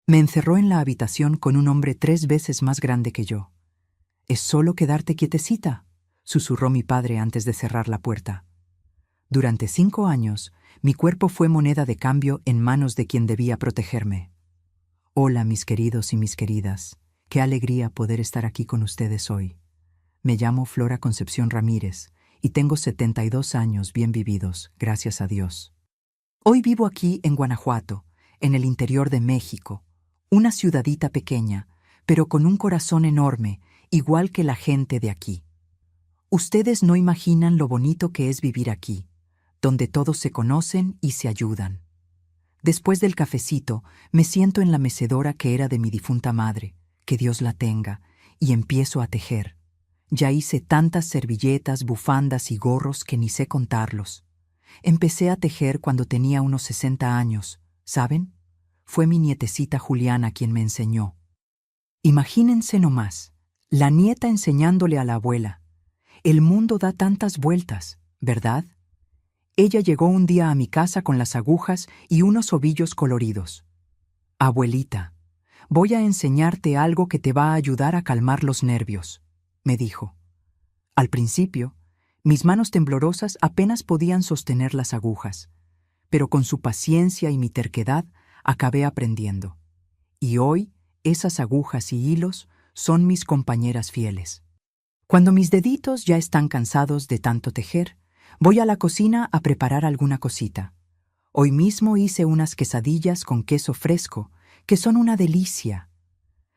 Me encerró en la habitación con un hombre 3 veces más grande que yo. «Es solo quedarte quietecita», susurró mi padre antes de cerrar la puerta. Durante 5 años, mi cuerpo fue moneda de cambio en manos de quien debía protegerme. Hola, mis queridos y mis queridas. Qué alegría poder estar aquí con ustedes hoy. Me llamo Flora Concepción Ramírez y tengo 72 años bien vividos, gracias a Dios. Hoy vivo aquí en Guanajuato, en el interior de México, una ciudadita pequeña, pero con un corazón enorme, igual que la gente de aquí. Ustedes no imaginan lo bonito que es vivir aquí, donde todos se conocen y se ayudan. Después del cafecito, me siento en la mecedora que era de mi difunta madre, que Dios la tenga, y empiezo a tejer. Ya hice tantas servilletas, bufandas y gorros que ni sé contarlos. Empecé a tejer cuando tenía unos 60 años, ¿saben? Fue mi nietecita Juliana quien me enseñó. Imagínense nomás, la nieta enseñándole a la abuela. El mundo da tantas vueltas, ¿verdad? Ella llegó un día a mi casa con las agujas y unos ovillos coloridos. «Abuelita, voy a enseñarte algo que te va a ayudar a calmar los nervios», me dijo. Al principio, mis manos temblorosas apenas podían sostener las agujas, pero con su paciencia y mi terquedad acabé aprendiendo. Y hoy, esas agujas y hilos son mis compañeras fieles. Cuando mis deditos ya están cansados de tanto tejer, voy a la cocina a preparar alguna cosita. Hoy mismo hice unas quesadillas con queso fresco, que son una delicia.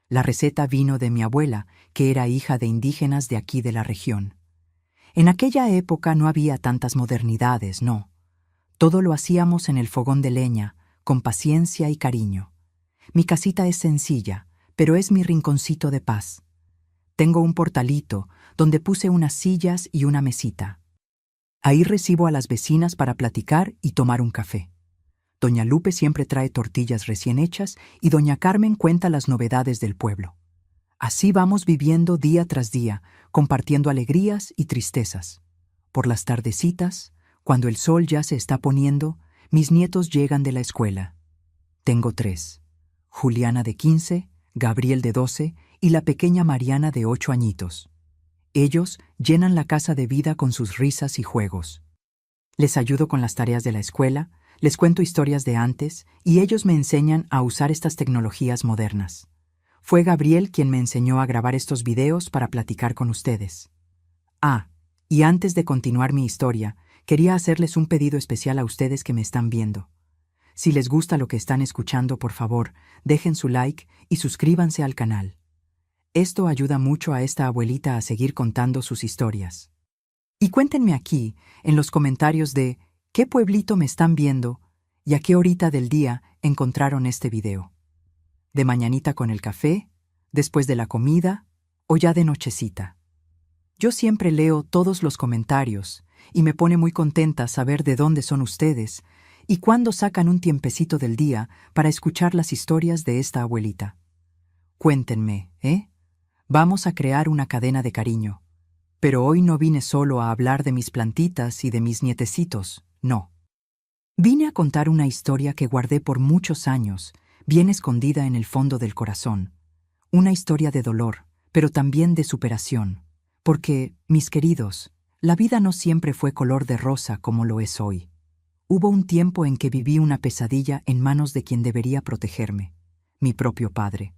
La receta vino de mi abuela, que era hija de indígenas de aquí de la región. En aquella época no había tantas modernidades, no. Todo lo hacíamos en el fogón de leña, con paciencia y cariño. Mi casita es sencilla, pero es mi rinconcito de paz. Tengo un portalito donde puse unas sillas y una mesita. Ahí recibo a las vecinas para platicar y tomar un café. Doña Lupe siempre trae tortillas recién hechas y doña Carmen cuenta las novedades del pueblo. Así vamos viviendo día tras día, compartiendo alegrías y tristezas. Por las tardecitas, cuando el sol ya se está poniendo, mis nietos llegan de la escuela. Tengo 3. Juliana de 15, Gabriel de 12 y la pequeña Mariana de 8 añitos. Ellos llenan la casa de vida con sus risas y juegos. Les ayudo con las tareas de la escuela, les cuento historias de antes y ellos me enseñan a usar estas tecnologías modernas. Fue Gabriel quien me enseñó a grabar estos videos para platicar con ustedes. Y antes de continuar mi historia, quería hacerles un pedido especial a ustedes que me están viendo. Si les gusta lo que están escuchando, por favor, dejen su like y suscríbanse al canal. Esto ayuda mucho a esta abuelita a seguir contando sus historias. Y cuéntenme aquí, en los comentarios de qué pueblito me están viendo y a qué horita del día encontraron este video. ¿De mañanita con el café, después de la comida o ya de nochecita? Yo siempre leo todos los comentarios y me pone muy contenta saber de dónde son ustedes y cuándo sacan un tiempecito del día para escuchar las historias de esta abuelita. Cuéntenme, ¿eh? Vamos a crear una cadena de cariño. Pero hoy no vine solo a hablar de mis plantitas y de mis nietecitos, no. Vine a contar una historia que guardé por muchos años, bien escondida en el fondo del corazón. Una historia de dolor, pero también de superación. Porque, mis queridos, la vida no siempre fue color de rosa como lo es hoy. Hubo un tiempo en que viví una pesadilla en manos de quien debería protegerme, mi propio padre.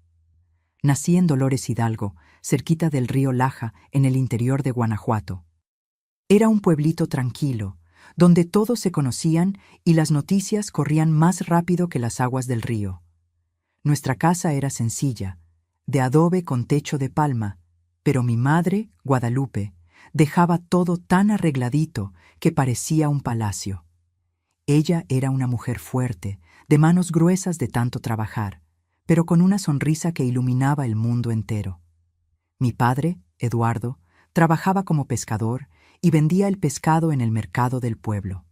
Nací en Dolores Hidalgo, cerquita del río Laja, en el interior de Guanajuato. Era un pueblito tranquilo, donde todos se conocían y las noticias corrían más rápido que las aguas del río. Nuestra casa era sencilla, de adobe con techo de palma, pero mi madre, Guadalupe, dejaba todo tan arregladito que parecía un palacio. Ella era una mujer fuerte, de manos gruesas de tanto trabajar, pero con una sonrisa que iluminaba el mundo entero. Mi padre, Eduardo, trabajaba como pescador y vendía el pescado en el mercado del pueblo.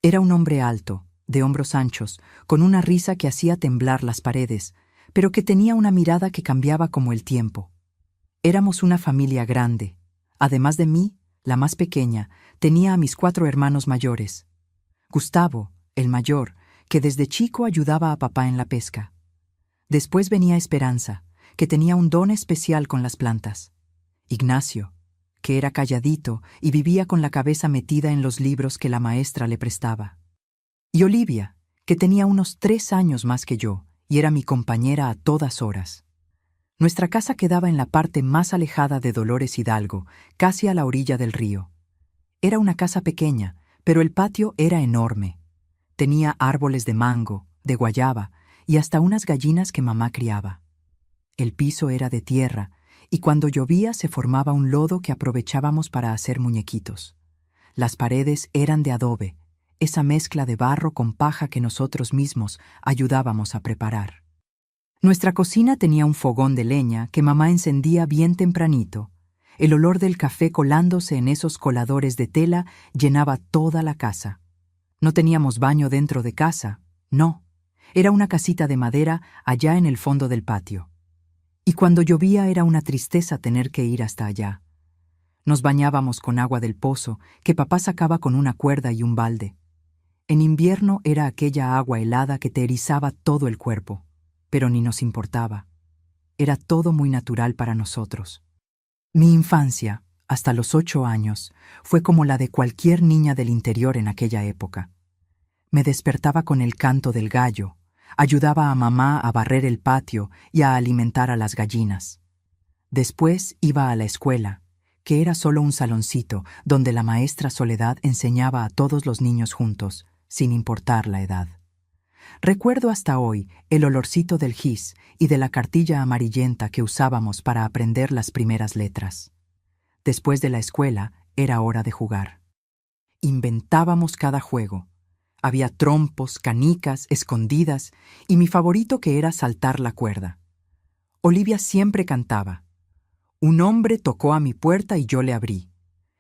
Era un hombre alto, de hombros anchos, con una risa que hacía temblar las paredes, pero que tenía una mirada que cambiaba como el tiempo. Éramos una familia grande. Además de mí, la más pequeña, tenía a mis 4 hermanos mayores. Gustavo, el mayor, que desde chico ayudaba a papá en la pesca. Después venía Esperanza, que tenía un don especial con las plantas. Ignacio, que era calladito y vivía con la cabeza metida en los libros que la maestra le prestaba. Y Olivia, que tenía unos 3 años más que yo y era mi compañera a todas horas. Nuestra casa quedaba en la parte más alejada de Dolores Hidalgo, casi a la orilla del río. Era una casa pequeña, pero el patio era enorme. Tenía árboles de mango, de guayaba y hasta unas gallinas que mamá criaba. El piso era de tierra y cuando llovía se formaba un lodo que aprovechábamos para hacer muñequitos. Las paredes eran de adobe, esa mezcla de barro con paja que nosotros mismos ayudábamos a preparar. Nuestra cocina tenía un fogón de leña que mamá encendía bien tempranito. El olor del café colándose en esos coladores de tela llenaba toda la casa. No teníamos baño dentro de casa, no. Era una casita de madera allá en el fondo del patio. Y cuando llovía era una tristeza tener que ir hasta allá. Nos bañábamos con agua del pozo que papá sacaba con una cuerda y un balde. En invierno era aquella agua helada que te erizaba todo el cuerpo, pero ni nos importaba. Era todo muy natural para nosotros. Mi infancia, hasta los 8 años, fue como la de cualquier niña del interior en aquella época. Me despertaba con el canto del gallo, ayudaba a mamá a barrer el patio y a alimentar a las gallinas. Después iba a la escuela, que era solo un saloncito donde la maestra Soledad enseñaba a todos los niños juntos, sin importar la edad. Recuerdo hasta hoy el olorcito del gis y de la cartilla amarillenta que usábamos para aprender las primeras letras. Después de la escuela era hora de jugar. Inventábamos cada juego. Había trompos, canicas, escondidas y mi favorito que era saltar la cuerda. Olivia siempre cantaba. Un hombre tocó a mi puerta y yo le abrí.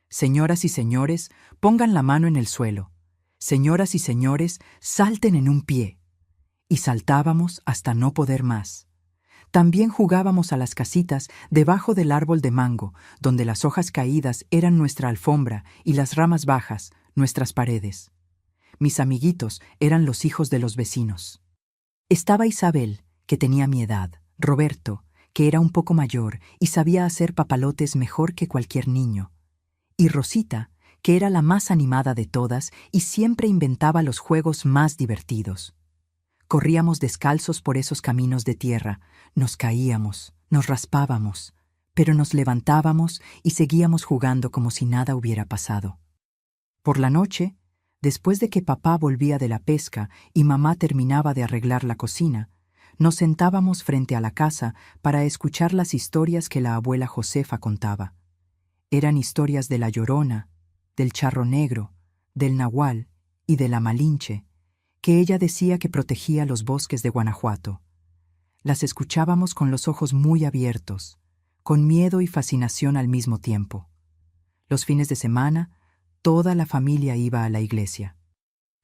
Señoras y señores, pongan la mano en el suelo. Señoras y señores, salten en un pie. Y saltábamos hasta no poder más. También jugábamos a las casitas debajo del árbol de mango, donde las hojas caídas eran nuestra alfombra y las ramas bajas, nuestras paredes. Mis amiguitos eran los hijos de los vecinos. Estaba Isabel, que tenía mi edad, Roberto, que era un poco mayor y sabía hacer papalotes mejor que cualquier niño, y Rosita, que era la más animada de todas y siempre inventaba los juegos más divertidos. Corríamos descalzos por esos caminos de tierra, nos caíamos, nos raspábamos, pero nos levantábamos y seguíamos jugando como si nada hubiera pasado. Por la noche, después de que papá volvía de la pesca y mamá terminaba de arreglar la cocina, nos sentábamos frente a la casa para escuchar las historias que la abuela Josefa contaba. Eran historias de la Llorona, del Charro Negro, del Nahual y de la Malinche, que ella decía que protegía los bosques de Guanajuato. Las escuchábamos con los ojos muy abiertos, con miedo y fascinación al mismo tiempo. Los fines de semana, toda la familia iba a la iglesia.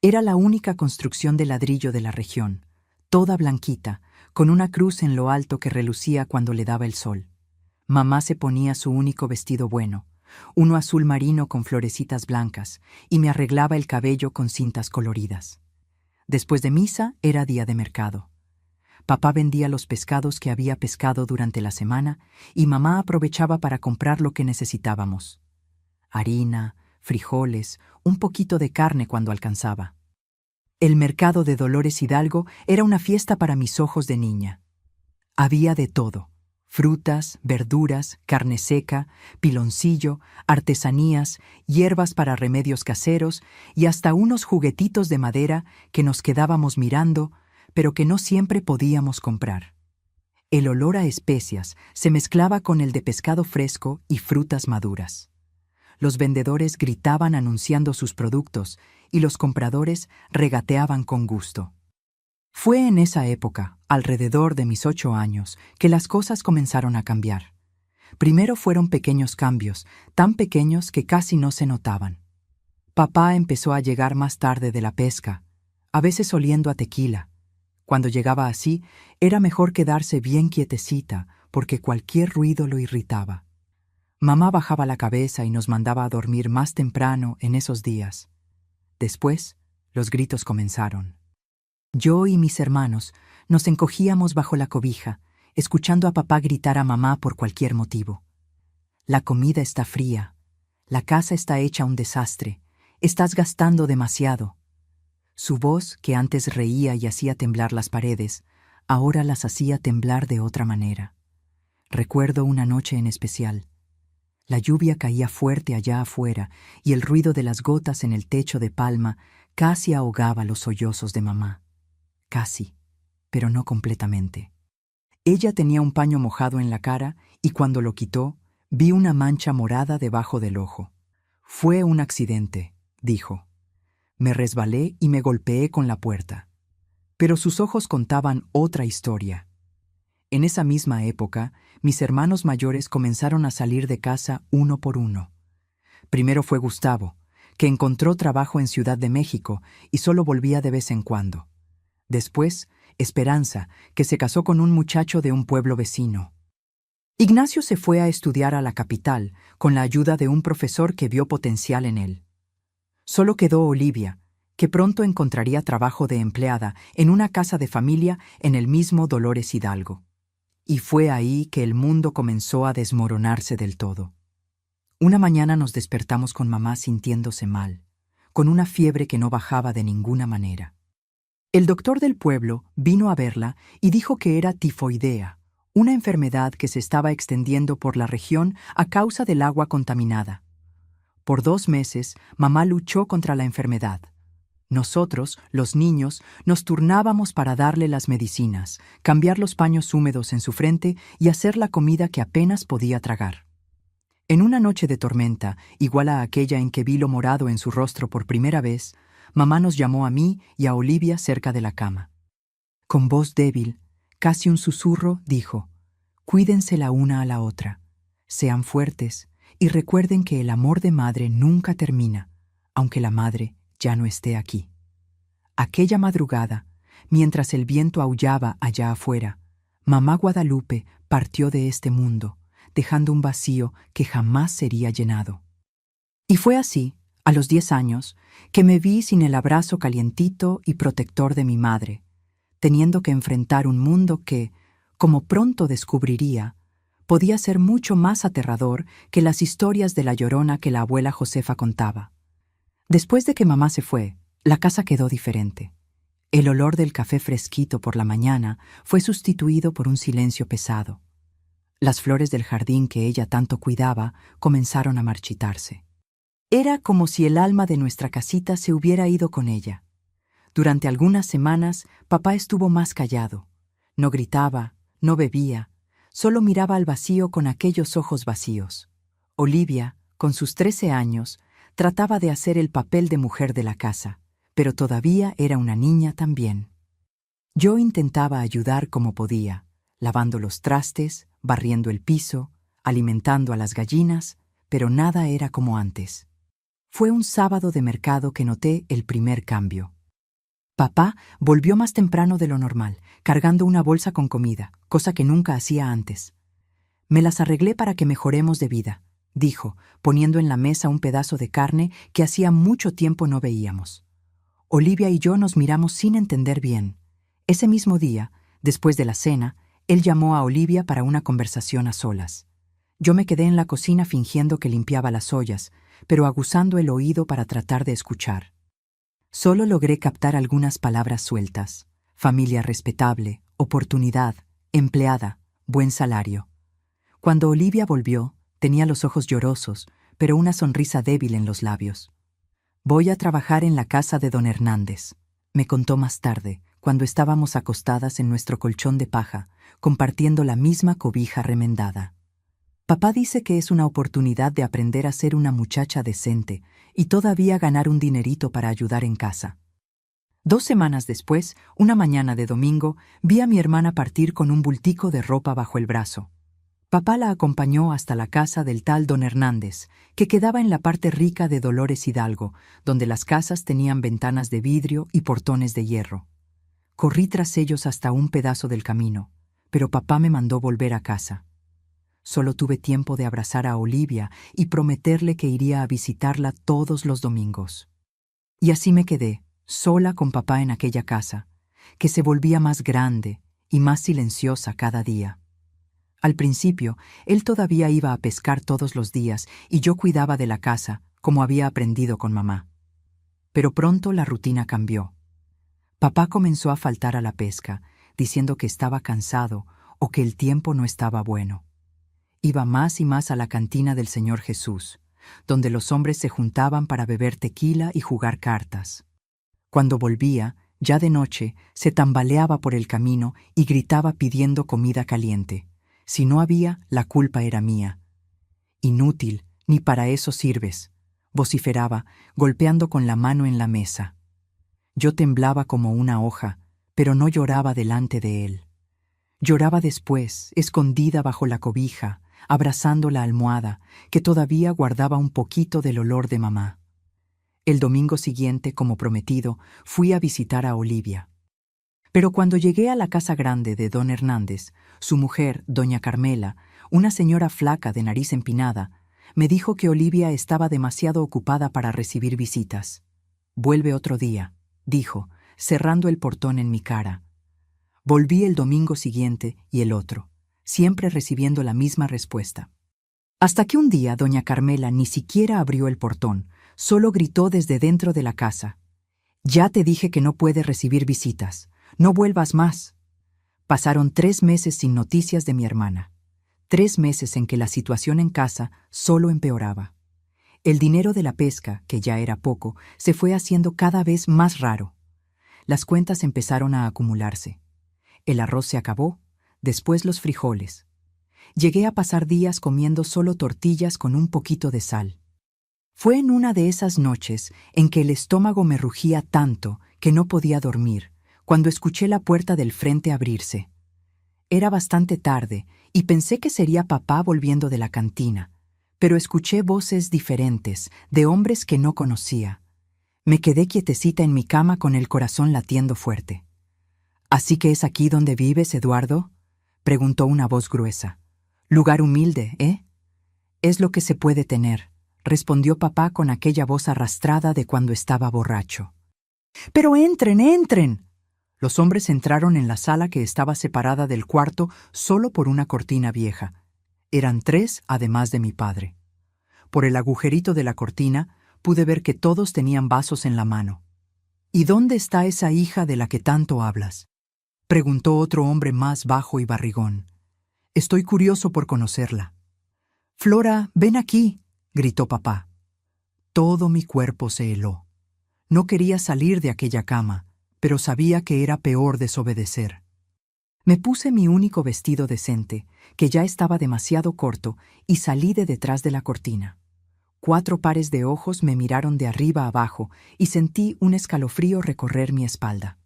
Era la única construcción de ladrillo de la región, toda blanquita, con una cruz en lo alto que relucía cuando le daba el sol. Mamá se ponía su único vestido bueno, uno azul marino con florecitas blancas, y me arreglaba el cabello con cintas coloridas. Después de misa era día de mercado. Papá vendía los pescados que había pescado durante la semana y mamá aprovechaba para comprar lo que necesitábamos. Harina, frijoles, un poquito de carne cuando alcanzaba. El mercado de Dolores Hidalgo era una fiesta para mis ojos de niña. Había de todo: frutas, verduras, carne seca, piloncillo, artesanías, hierbas para remedios caseros y hasta unos juguetitos de madera que nos quedábamos mirando, pero que no siempre podíamos comprar. El olor a especias se mezclaba con el de pescado fresco y frutas maduras. Los vendedores gritaban anunciando sus productos y los compradores regateaban con gusto. Fue en esa época, alrededor de mis 8 años, que las cosas comenzaron a cambiar. Primero fueron pequeños cambios, tan pequeños que casi no se notaban. Papá empezó a llegar más tarde de la pesca, a veces oliendo a tequila. Cuando llegaba así, era mejor quedarse bien quietecita, porque cualquier ruido lo irritaba. Mamá bajaba la cabeza y nos mandaba a dormir más temprano en esos días. Después, los gritos comenzaron. Yo y mis hermanos Nos encogíamos bajo la cobija, escuchando a papá gritar a mamá por cualquier motivo. La comida está fría, la casa está hecha un desastre, estás gastando demasiado. Su voz, que antes reía y hacía temblar las paredes, ahora las hacía temblar de otra manera. Recuerdo una noche en especial. La lluvia caía fuerte allá afuera y el ruido de las gotas en el techo de palma casi ahogaba los sollozos de mamá. Casi, pero no completamente. Ella tenía un paño mojado en la cara y cuando lo quitó, vi una mancha morada debajo del ojo. Fue un accidente, dijo. Me resbalé y me golpeé con la puerta. Pero sus ojos contaban otra historia. En esa misma época, mis hermanos mayores comenzaron a salir de casa uno por uno. Primero fue Gustavo, que encontró trabajo en Ciudad de México y solo volvía de vez en cuando. Después, Esperanza, que se casó con un muchacho de un pueblo vecino. Ignacio se fue a estudiar a la capital, con la ayuda de un profesor que vio potencial en él. Solo quedó Olivia, que pronto encontraría trabajo de empleada en una casa de familia en el mismo Dolores Hidalgo. Y fue ahí que el mundo comenzó a desmoronarse del todo. Una mañana nos despertamos con mamá sintiéndose mal, con una fiebre que no bajaba de ninguna manera. El doctor del pueblo vino a verla y dijo que era tifoidea, una enfermedad que se estaba extendiendo por la región a causa del agua contaminada. Por 2 meses, mamá luchó contra la enfermedad. Nosotros, los niños, nos turnábamos para darle las medicinas, cambiar los paños húmedos en su frente y hacer la comida que apenas podía tragar. En una noche de tormenta, igual a aquella en que vi lo morado en su rostro por primera vez, mamá nos llamó a mí y a Olivia cerca de la cama. Con voz débil, casi un susurro, dijo: «Cuídense la una a la otra, sean fuertes y recuerden que el amor de madre nunca termina, aunque la madre ya no esté aquí». Aquella madrugada, mientras el viento aullaba allá afuera, mamá Guadalupe partió de este mundo, dejando un vacío que jamás sería llenado. Y fue así, a los 10 años, que me vi sin el abrazo calientito y protector de mi madre, teniendo que enfrentar un mundo que, como pronto descubriría, podía ser mucho más aterrador que las historias de la Llorona que la abuela Josefa contaba. Después de que mamá se fue, la casa quedó diferente. El olor del café fresquito por la mañana fue sustituido por un silencio pesado. Las flores del jardín que ella tanto cuidaba comenzaron a marchitarse. Era como si el alma de nuestra casita se hubiera ido con ella. Durante algunas semanas, papá estuvo más callado. No gritaba, no bebía, solo miraba al vacío con aquellos ojos vacíos. Olivia, con sus 13 años, trataba de hacer el papel de mujer de la casa, pero todavía era una niña también. Yo intentaba ayudar como podía, lavando los trastes, barriendo el piso, alimentando a las gallinas, pero nada era como antes. Fue un sábado de mercado que noté el primer cambio. Papá volvió más temprano de lo normal, cargando una bolsa con comida, cosa que nunca hacía antes. «Me las arreglé para que mejoremos de vida», dijo, poniendo en la mesa un pedazo de carne que hacía mucho tiempo no veíamos. Olivia y yo nos miramos sin entender bien. Ese mismo día, después de la cena, él llamó a Olivia para una conversación a solas. Yo me quedé en la cocina fingiendo que limpiaba las ollas, pero aguzando el oído para tratar de escuchar. Solo logré captar algunas palabras sueltas: familia respetable, oportunidad, empleada, buen salario. Cuando Olivia volvió, tenía los ojos llorosos, pero una sonrisa débil en los labios. «Voy a trabajar en la casa de don Hernández», me contó más tarde, cuando estábamos acostadas en nuestro colchón de paja, compartiendo la misma cobija remendada. Papá dice que es una oportunidad de aprender a ser una muchacha decente y todavía ganar un dinerito para ayudar en casa. 2 semanas después, una mañana de domingo, vi a mi hermana partir con un bultico de ropa bajo el brazo. Papá la acompañó hasta la casa del tal don Hernández, que quedaba en la parte rica de Dolores Hidalgo, donde las casas tenían ventanas de vidrio y portones de hierro. Corrí tras ellos hasta un pedazo del camino, pero papá me mandó volver a casa. Solo tuve tiempo de abrazar a Olivia y prometerle que iría a visitarla todos los domingos. Y así me quedé, sola con papá en aquella casa, que se volvía más grande y más silenciosa cada día. Al principio, él todavía iba a pescar todos los días y yo cuidaba de la casa, como había aprendido con mamá. Pero pronto la rutina cambió. Papá comenzó a faltar a la pesca, diciendo que estaba cansado o que el tiempo no estaba bueno. Iba más y más a la cantina del Señor Jesús, donde los hombres se juntaban para beber tequila y jugar cartas. Cuando volvía, ya de noche, se tambaleaba por el camino y gritaba pidiendo comida caliente. Si no había, la culpa era mía. Inútil, ni para eso sirves, vociferaba, golpeando con la mano en la mesa. Yo temblaba como una hoja, pero no lloraba delante de él. Lloraba después, escondida bajo la cobija, abrazando la almohada, que todavía guardaba un poquito del olor de mamá. El domingo siguiente, como prometido, fui a visitar a Olivia. Pero cuando llegué a la casa grande de don Hernández, su mujer, doña Carmela, una señora flaca de nariz empinada, me dijo que Olivia estaba demasiado ocupada para recibir visitas. «Vuelve otro día», dijo, cerrando el portón en mi cara. Volví el domingo siguiente y el otro, siempre recibiendo la misma respuesta. Hasta que un día doña Carmela ni siquiera abrió el portón, solo gritó desde dentro de la casa. «Ya te dije que no puedes recibir visitas. No vuelvas más». Pasaron 3 meses sin noticias de mi hermana. 3 meses en que la situación en casa solo empeoraba. El dinero de la pesca, que ya era poco, se fue haciendo cada vez más raro. Las cuentas empezaron a acumularse. El arroz se acabó, después los frijoles. Llegué a pasar días comiendo solo tortillas con un poquito de sal. Fue en una de esas noches en que el estómago me rugía tanto que no podía dormir, cuando escuché la puerta del frente abrirse. Era bastante tarde y pensé que sería papá volviendo de la cantina, pero escuché voces diferentes, de hombres que no conocía. Me quedé quietecita en mi cama con el corazón latiendo fuerte. «¿Así que es aquí donde vives, Eduardo?», preguntó una voz gruesa. «Lugar humilde, ¿eh?». «Es lo que se puede tener», respondió papá con aquella voz arrastrada de cuando estaba borracho. «¡Pero entren, entren!». Los hombres entraron en la sala que estaba separada del cuarto solo por una cortina vieja. Eran 3 además de mi padre. Por el agujerito de la cortina pude ver que todos tenían vasos en la mano. «¿Y dónde está esa hija de la que tanto hablas?», preguntó otro hombre más bajo y barrigón. «Estoy curioso por conocerla». «Flora, ven aquí», gritó papá. Todo mi cuerpo se heló. No quería salir de aquella cama, pero sabía que era peor desobedecer. Me puse mi único vestido decente, que ya estaba demasiado corto, y salí de detrás de la cortina. 4 pares de ojos me miraron de arriba abajo y sentí un escalofrío recorrer mi espalda.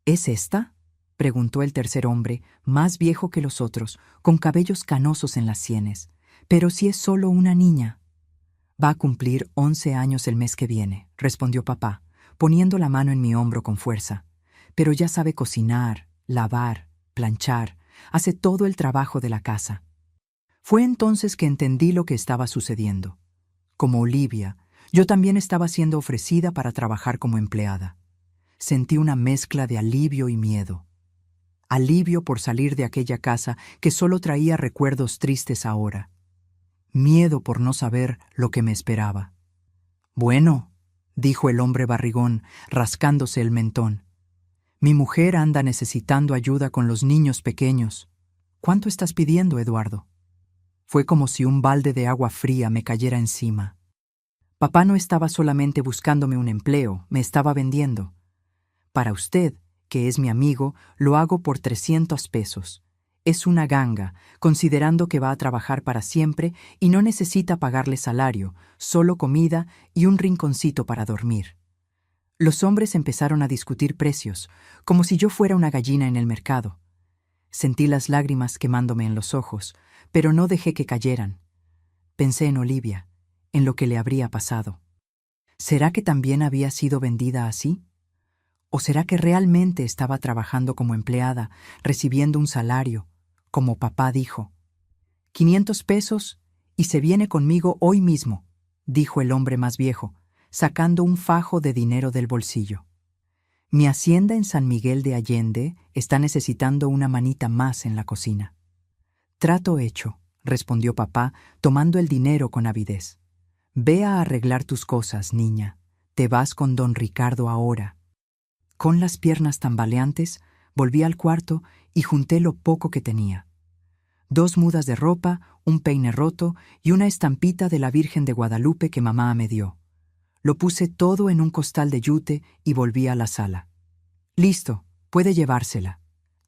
«¿Es esta?», preguntó el tercer hombre, más viejo que los otros, con cabellos canosos en las sienes. «Pero si es solo una niña». «Va a cumplir 11 años el mes que viene», respondió papá, poniendo la mano en mi hombro con fuerza. «Pero ya sabe cocinar, lavar, planchar, hace todo el trabajo de la casa». Fue entonces que entendí lo que estaba sucediendo. Como Olivia, yo también estaba siendo ofrecida para trabajar como empleada. Sentí una mezcla de alivio y miedo. Alivio por salir de aquella casa que solo traía recuerdos tristes ahora. Miedo por no saber lo que me esperaba. «Bueno», dijo el hombre barrigón, rascándose el mentón. «Mi mujer anda necesitando ayuda con los niños pequeños. ¿Cuánto estás pidiendo, Eduardo?». Fue como si un balde de agua fría me cayera encima. Papá no estaba solamente buscándome un empleo, me estaba vendiendo. «Para usted, que es mi amigo, lo hago por 300 pesos. Es una ganga, considerando que va a trabajar para siempre y no necesita pagarle salario, solo comida y un rinconcito para dormir». Los hombres empezaron a discutir precios, como si yo fuera una gallina en el mercado. Sentí las lágrimas quemándome en los ojos, pero no dejé que cayeran. Pensé en Olivia, en lo que le habría pasado. ¿Será que también había sido vendida así? ¿O será que realmente estaba trabajando como empleada, recibiendo un salario, como papá dijo? 500 pesos y se viene conmigo hoy mismo, dijo el hombre más viejo, sacando un fajo de dinero del bolsillo. Mi hacienda en San Miguel de Allende está necesitando una manita más en la cocina. Trato hecho, respondió papá, tomando el dinero con avidez. Ve a arreglar tus cosas, niña. Te vas con don Ricardo ahora. Con las piernas tambaleantes, volví al cuarto y junté lo poco que tenía. 2 mudas de ropa, un peine roto y una estampita de la Virgen de Guadalupe que mamá me dio. Lo puse todo en un costal de yute y volví a la sala. Listo, puede llevársela,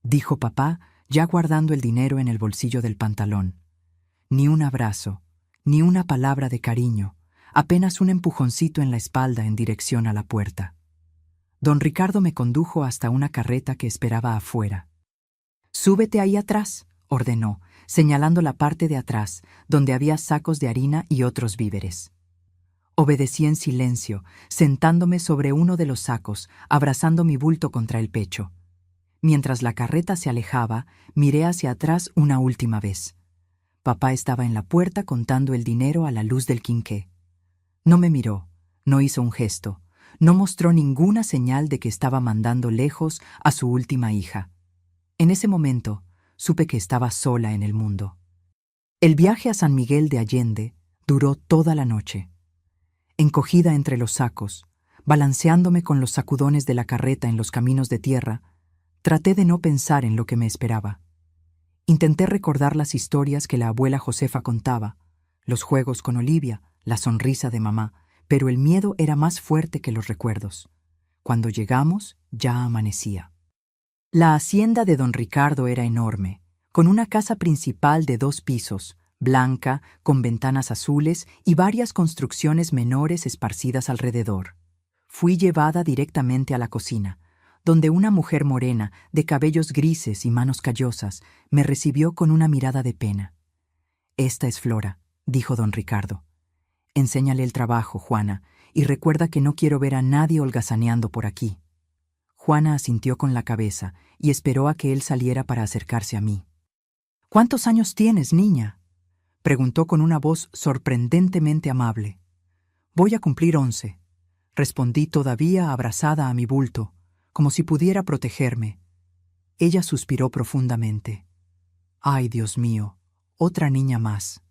dijo papá, ya guardando el dinero en el bolsillo del pantalón. Ni un abrazo, ni una palabra de cariño, apenas un empujoncito en la espalda en dirección a la puerta. Don Ricardo me condujo hasta una carreta que esperaba afuera. «Súbete ahí atrás», ordenó, señalando la parte de atrás, donde había sacos de harina y otros víveres. Obedecí en silencio, sentándome sobre uno de los sacos, abrazando mi bulto contra el pecho. Mientras la carreta se alejaba, miré hacia atrás una última vez. Papá estaba en la puerta contando el dinero a la luz del quinqué. No me miró, no hizo un gesto, no mostró ninguna señal de que estaba mandando lejos a su última hija. En ese momento, supe que estaba sola en el mundo. El viaje a San Miguel de Allende duró toda la noche. Encogida entre los sacos, balanceándome con los sacudones de la carreta en los caminos de tierra, traté de no pensar en lo que me esperaba. Intenté recordar las historias que la abuela Josefa contaba, los juegos con Olivia, la sonrisa de mamá, pero el miedo era más fuerte que los recuerdos. Cuando llegamos, ya amanecía. La hacienda de don Ricardo era enorme, con una casa principal de 2 pisos, blanca, con ventanas azules y varias construcciones menores esparcidas alrededor. Fui llevada directamente a la cocina, donde una mujer morena, de cabellos grises y manos callosas, me recibió con una mirada de pena. «Esta es Flora», dijo don Ricardo. «Enséñale el trabajo, Juana, y recuerda que no quiero ver a nadie holgazaneando por aquí». Juana asintió con la cabeza y esperó a que él saliera para acercarse a mí. «¿Cuántos años tienes, niña?», preguntó con una voz sorprendentemente amable. «Voy a cumplir 11», respondí todavía abrazada a mi bulto, como si pudiera protegerme. Ella suspiró profundamente. «Ay, Dios mío, otra niña más».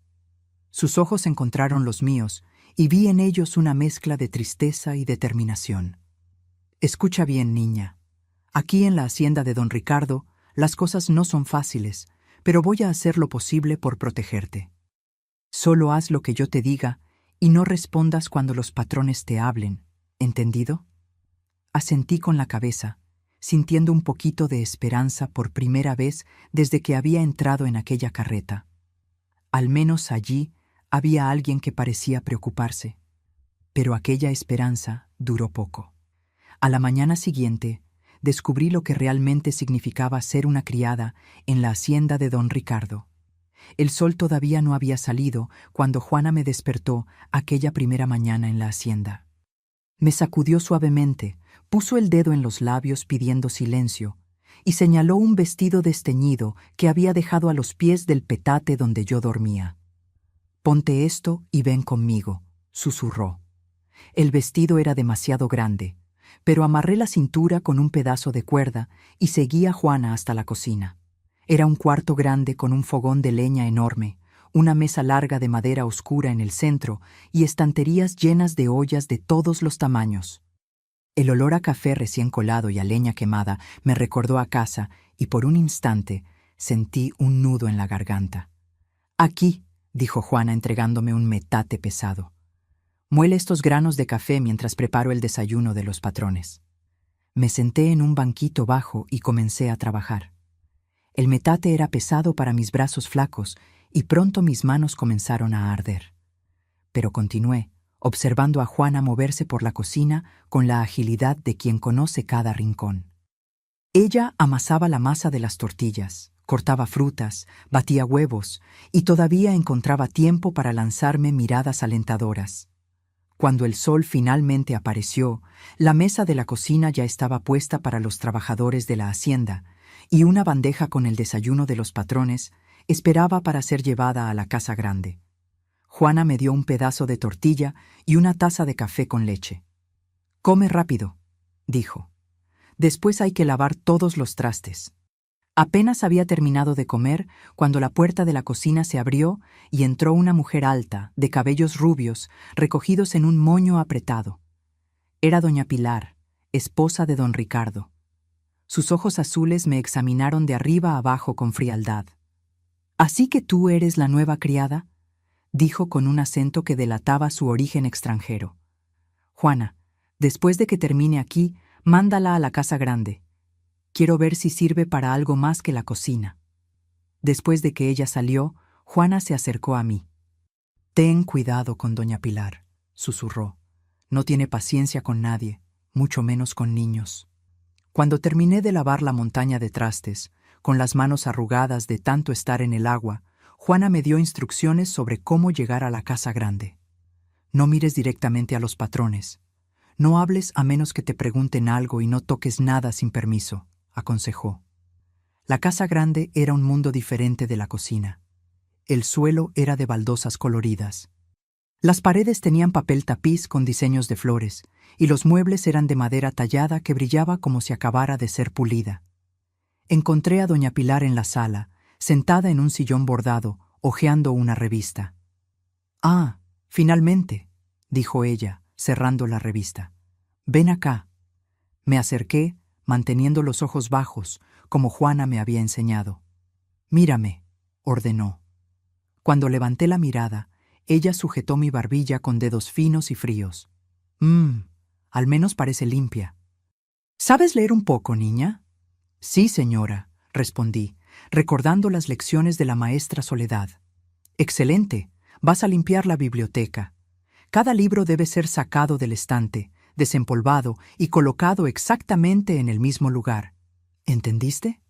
Sus ojos encontraron los míos y vi en ellos una mezcla de tristeza y determinación. «Escucha bien, niña. Aquí en la hacienda de don Ricardo, las cosas no son fáciles, pero voy a hacer lo posible por protegerte. Solo haz lo que yo te diga y no respondas cuando los patrones te hablen, ¿entendido?». Asentí con la cabeza, sintiendo un poquito de esperanza por primera vez desde que había entrado en aquella carreta. Al menos allí había alguien que parecía preocuparse. Pero aquella esperanza duró poco. A la mañana siguiente, descubrí lo que realmente significaba ser una criada en la hacienda de don Ricardo. El sol todavía no había salido cuando Juana me despertó aquella primera mañana en la hacienda. Me sacudió suavemente, puso el dedo en los labios pidiendo silencio y señaló un vestido desteñido que había dejado a los pies del petate donde yo dormía. «Ponte esto y ven conmigo», susurró. El vestido era demasiado grande, pero amarré la cintura con un pedazo de cuerda y seguí a Juana hasta la cocina. Era un cuarto grande con un fogón de leña enorme, una mesa larga de madera oscura en el centro y estanterías llenas de ollas de todos los tamaños. El olor a café recién colado y a leña quemada me recordó a casa y por un instante sentí un nudo en la garganta. «Aquí», dijo Juana entregándome un metate pesado. «Muele estos granos de café mientras preparo el desayuno de los patrones». Me senté en un banquito bajo y comencé a trabajar. El metate era pesado para mis brazos flacos y pronto mis manos comenzaron a arder. Pero continué, observando a Juana moverse por la cocina con la agilidad de quien conoce cada rincón. Ella amasaba la masa de las tortillas, cortaba frutas, batía huevos y todavía encontraba tiempo para lanzarme miradas alentadoras. Cuando el sol finalmente apareció, la mesa de la cocina ya estaba puesta para los trabajadores de la hacienda y una bandeja con el desayuno de los patrones esperaba para ser llevada a la casa grande. Juana me dio un pedazo de tortilla y una taza de café con leche. «Come rápido», dijo. Después hay que lavar todos los trastes. Apenas había terminado de comer cuando la puerta de la cocina se abrió y entró una mujer alta, de cabellos rubios, recogidos en un moño apretado. Era doña Pilar, esposa de don Ricardo. Sus ojos azules me examinaron de arriba a abajo con frialdad. «¿Así que tú eres la nueva criada?», dijo con un acento que delataba su origen extranjero. «Juana, después de que termine aquí, mándala a la casa grande. Quiero ver si sirve para algo más que la cocina». Después de que ella salió, Juana se acercó a mí. «Ten cuidado con doña Pilar», susurró. «No tiene paciencia con nadie, mucho menos con niños». Cuando terminé de lavar la montaña de trastes, con las manos arrugadas de tanto estar en el agua, Juana me dio instrucciones sobre cómo llegar a la casa grande. «No mires directamente a los patrones. No hables a menos que te pregunten algo y no toques nada sin permiso», aconsejó. La casa grande era un mundo diferente de la cocina. El suelo era de baldosas coloridas. Las paredes tenían papel tapiz con diseños de flores, y los muebles eran de madera tallada que brillaba como si acabara de ser pulida. Encontré a doña Pilar en la sala, sentada en un sillón bordado, hojeando una revista. «Ah, finalmente», dijo ella, cerrando la revista. «Ven acá». Me acerqué, manteniendo los ojos bajos, como Juana me había enseñado. «Mírame», ordenó. Cuando levanté la mirada, ella sujetó mi barbilla con dedos finos y fríos. Al menos parece limpia». «¿Sabes leer un poco, niña?» «Sí, señora», respondí, recordando las lecciones de la maestra Soledad. «Excelente, vas a limpiar la biblioteca. Cada libro debe ser sacado del estante, desempolvado y colocado exactamente en el mismo lugar. ¿Entendiste?»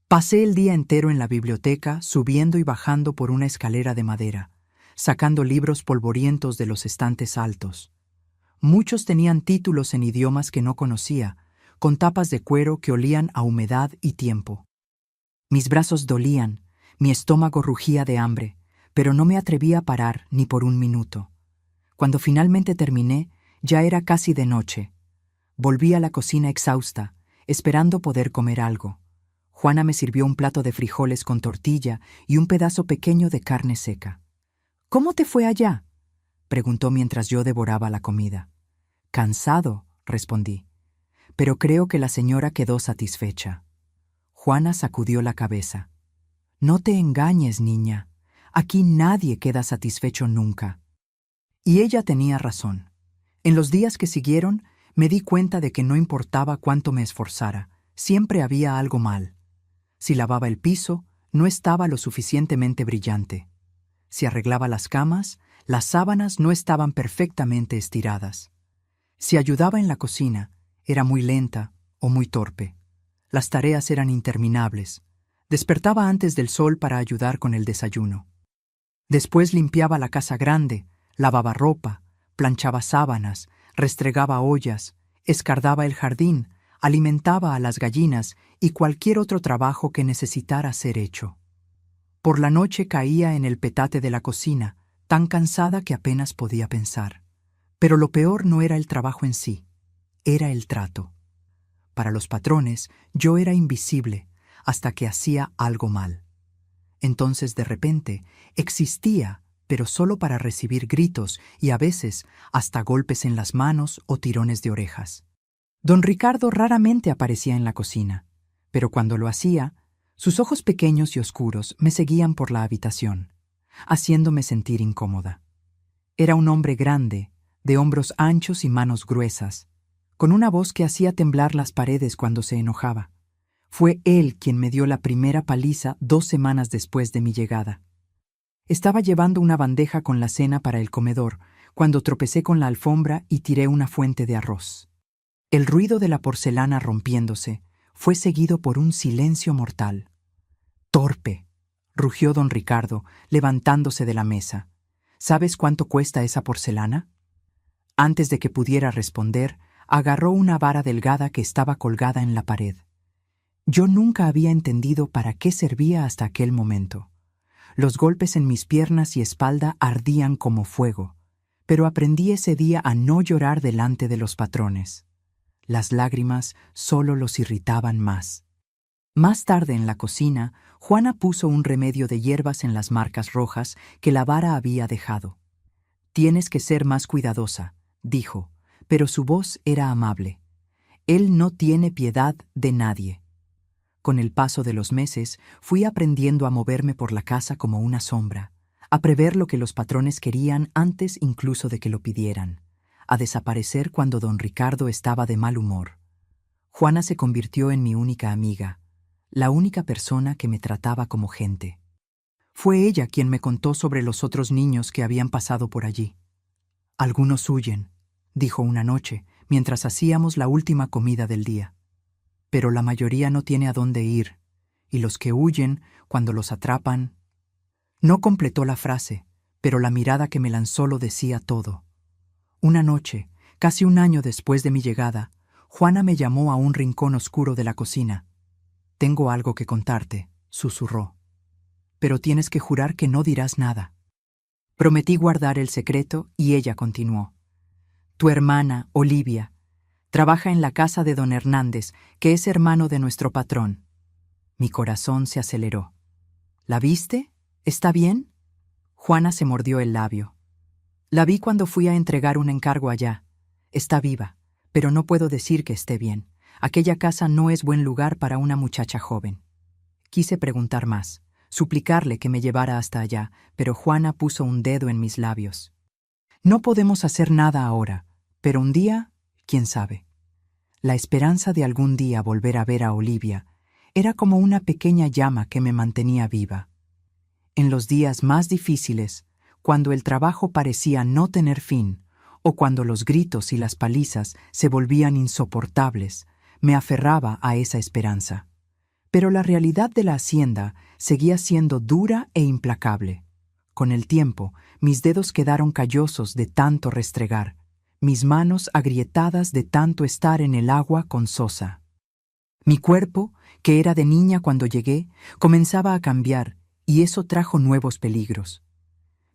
Pasé el día entero en la biblioteca, subiendo y bajando por una escalera de madera, sacando libros polvorientos de los estantes altos. Muchos tenían títulos en idiomas que no conocía, con tapas de cuero que olían a humedad y tiempo. Mis brazos dolían, mi estómago rugía de hambre, pero no me atrevía a parar ni por un minuto. Cuando finalmente terminé, ya era casi de noche. Volví a la cocina exhausta, esperando poder comer algo. Juana me sirvió un plato de frijoles con tortilla y un pedazo pequeño de carne seca. «¿Cómo te fue allá?», preguntó mientras yo devoraba la comida. «Cansado», respondí, «pero creo que la señora quedó satisfecha». Juana sacudió la cabeza. «No te engañes, niña. Aquí nadie queda satisfecho nunca». Y ella tenía razón. En los días que siguieron, me di cuenta de que no importaba cuánto me esforzara, siempre había algo mal. Si lavaba el piso, no estaba lo suficientemente brillante. Si arreglaba las camas, las sábanas no estaban perfectamente estiradas. Si ayudaba en la cocina, era muy lenta o muy torpe. Las tareas eran interminables. Despertaba antes del sol para ayudar con el desayuno. Después limpiaba la casa grande, lavaba ropa, planchaba sábanas, restregaba ollas, escardaba el jardín, alimentaba a las gallinas y cualquier otro trabajo que necesitara ser hecho. Por la noche caía en el petate de la cocina, tan cansada que apenas podía pensar. Pero lo peor no era el trabajo en sí, era el trato. Para los patrones, yo era invisible hasta que hacía algo mal. Entonces, de repente, existía, pero solo para recibir gritos y a veces hasta golpes en las manos o tirones de orejas. Don Ricardo raramente aparecía en la cocina, pero cuando lo hacía, sus ojos pequeños y oscuros me seguían por la habitación, haciéndome sentir incómoda. Era un hombre grande, de hombros anchos y manos gruesas, con una voz que hacía temblar las paredes cuando se enojaba. Fue él quien me dio la primera paliza 2 semanas después de mi llegada. Estaba llevando una bandeja con la cena para el comedor, cuando tropecé con la alfombra y tiré una fuente de arroz. El ruido de la porcelana rompiéndose fue seguido por un silencio mortal. «Torpe», rugió don Ricardo, levantándose de la mesa. «¿Sabes cuánto cuesta esa porcelana?». Antes de que pudiera responder, agarró una vara delgada que estaba colgada en la pared. Yo nunca había entendido para qué servía hasta aquel momento. Los golpes en mis piernas y espalda ardían como fuego, pero aprendí ese día a no llorar delante de los patrones. Las lágrimas solo los irritaban más. Más tarde en la cocina, Juana puso un remedio de hierbas en las marcas rojas que la vara había dejado. «Tienes que ser más cuidadosa», dijo, pero su voz era amable. «Él no tiene piedad de nadie». Con el paso de los meses, fui aprendiendo a moverme por la casa como una sombra, a prever lo que los patrones querían antes incluso de que lo pidieran, a desaparecer cuando don Ricardo estaba de mal humor. Juana se convirtió en mi única amiga, la única persona que me trataba como gente. Fue ella quien me contó sobre los otros niños que habían pasado por allí. «Algunos huyen», dijo una noche, mientras hacíamos la última comida del día. «Pero la mayoría no tiene a dónde ir, y los que huyen, cuando los atrapan...». No completó la frase, pero la mirada que me lanzó lo decía todo. Una noche, casi un año después de mi llegada, Juana me llamó a un rincón oscuro de la cocina. «Tengo algo que contarte», susurró. «Pero tienes que jurar que no dirás nada». Prometí guardar el secreto y ella continuó. «Tu hermana, Olivia, trabaja en la casa de don Hernández, que es hermano de nuestro patrón». Mi corazón se aceleró. «¿La viste? ¿Está bien?». Juana se mordió el labio. «La vi cuando fui a entregar un encargo allá. Está viva, pero no puedo decir que esté bien. Aquella casa no es buen lugar para una muchacha joven». Quise preguntar más, suplicarle que me llevara hasta allá, pero Juana puso un dedo en mis labios. «No podemos hacer nada ahora, pero un día, quién sabe». La esperanza de algún día volver a ver a Olivia era como una pequeña llama que me mantenía viva. En los días más difíciles, cuando el trabajo parecía no tener fin, o cuando los gritos y las palizas se volvían insoportables, me aferraba a esa esperanza. Pero la realidad de la hacienda seguía siendo dura e implacable. Con el tiempo, mis dedos quedaron callosos de tanto restregar, mis manos agrietadas de tanto estar en el agua con sosa. Mi cuerpo, que era de niña cuando llegué, comenzaba a cambiar, y eso trajo nuevos peligros.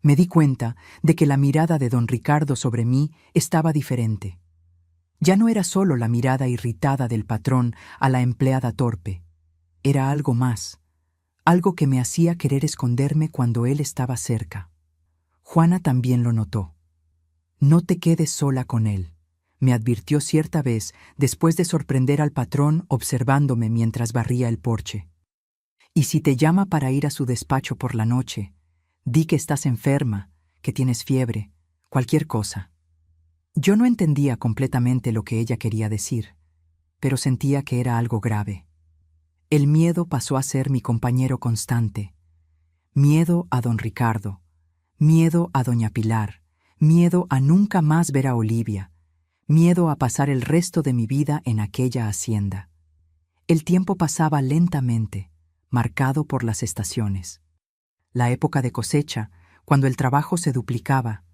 Me di cuenta de que la mirada de don Ricardo sobre mí estaba diferente. Ya no era solo la mirada irritada del patrón a la empleada torpe. Era algo más, algo que me hacía querer esconderme cuando él estaba cerca. Juana también lo notó. «No te quedes sola con él», me advirtió cierta vez después de sorprender al patrón observándome mientras barría el porche. «Y si te llama para ir a su despacho por la noche, di que estás enferma, que tienes fiebre, cualquier cosa». Yo no entendía completamente lo que ella quería decir, pero sentía que era algo grave. El miedo pasó a ser mi compañero constante. Miedo a don Ricardo, miedo a doña Pilar, miedo a nunca más ver a Olivia, miedo a pasar el resto de mi vida en aquella hacienda. El tiempo pasaba lentamente, marcado por las estaciones. La época de cosecha, cuando el trabajo se duplicaba.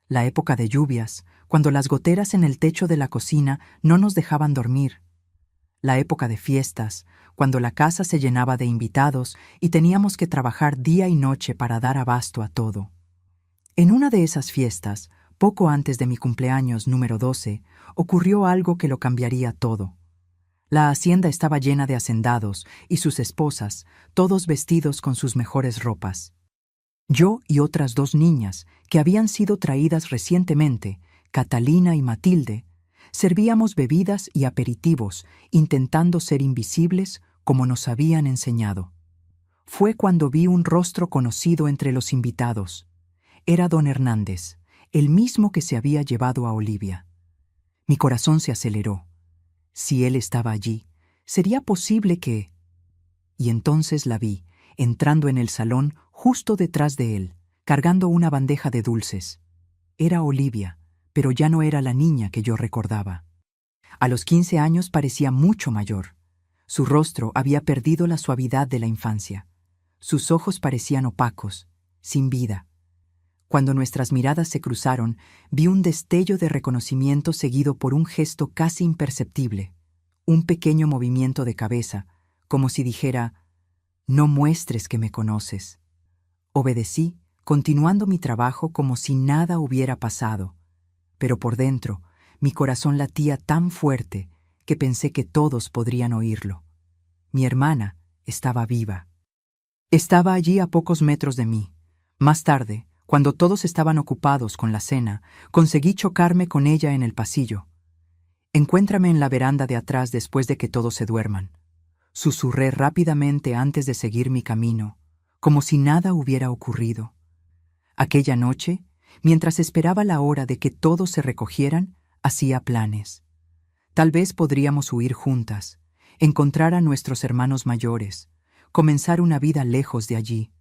La época de lluvias, cuando las goteras en el techo de la cocina no nos dejaban dormir. La época de fiestas, cuando la casa se llenaba de invitados y teníamos que trabajar día y noche para dar abasto a todo. En una de esas fiestas, poco antes de mi cumpleaños número 12, ocurrió algo que lo cambiaría todo. La hacienda estaba llena de hacendados y sus esposas, todos vestidos con sus mejores ropas. Yo y otras 2 niñas, que habían sido traídas recientemente, Catalina y Matilde, servíamos bebidas y aperitivos, intentando ser invisibles como nos habían enseñado. Fue cuando vi un rostro conocido entre los invitados. Era don Hernández, el mismo que se había llevado a Olivia. Mi corazón se aceleró. Si él estaba allí, ¿sería posible que...? Y entonces la vi, entrando en el salón justo detrás de él, cargando una bandeja de dulces. Era Olivia, pero ya no era la niña que yo recordaba. A los 15 años parecía mucho mayor. Su rostro había perdido la suavidad de la infancia. Sus ojos parecían opacos, sin vida. Cuando nuestras miradas se cruzaron, vi un destello de reconocimiento seguido por un gesto casi imperceptible, un pequeño movimiento de cabeza, como si dijera, «No muestres que me conoces». Obedecí, continuando mi trabajo como si nada hubiera pasado, pero por dentro mi corazón latía tan fuerte que pensé que todos podrían oírlo. Mi hermana estaba viva. Estaba allí a pocos metros de mí. Más tarde, cuando todos estaban ocupados con la cena, conseguí chocarme con ella en el pasillo. Encuéntrame en la veranda de atrás después de que todos se duerman. Susurré rápidamente antes de seguir mi camino, como si nada hubiera ocurrido. Aquella noche, mientras esperaba la hora de que todos se recogieran, hacía planes. Tal vez podríamos huir juntas, encontrar a nuestros hermanos mayores, comenzar una vida lejos de allí.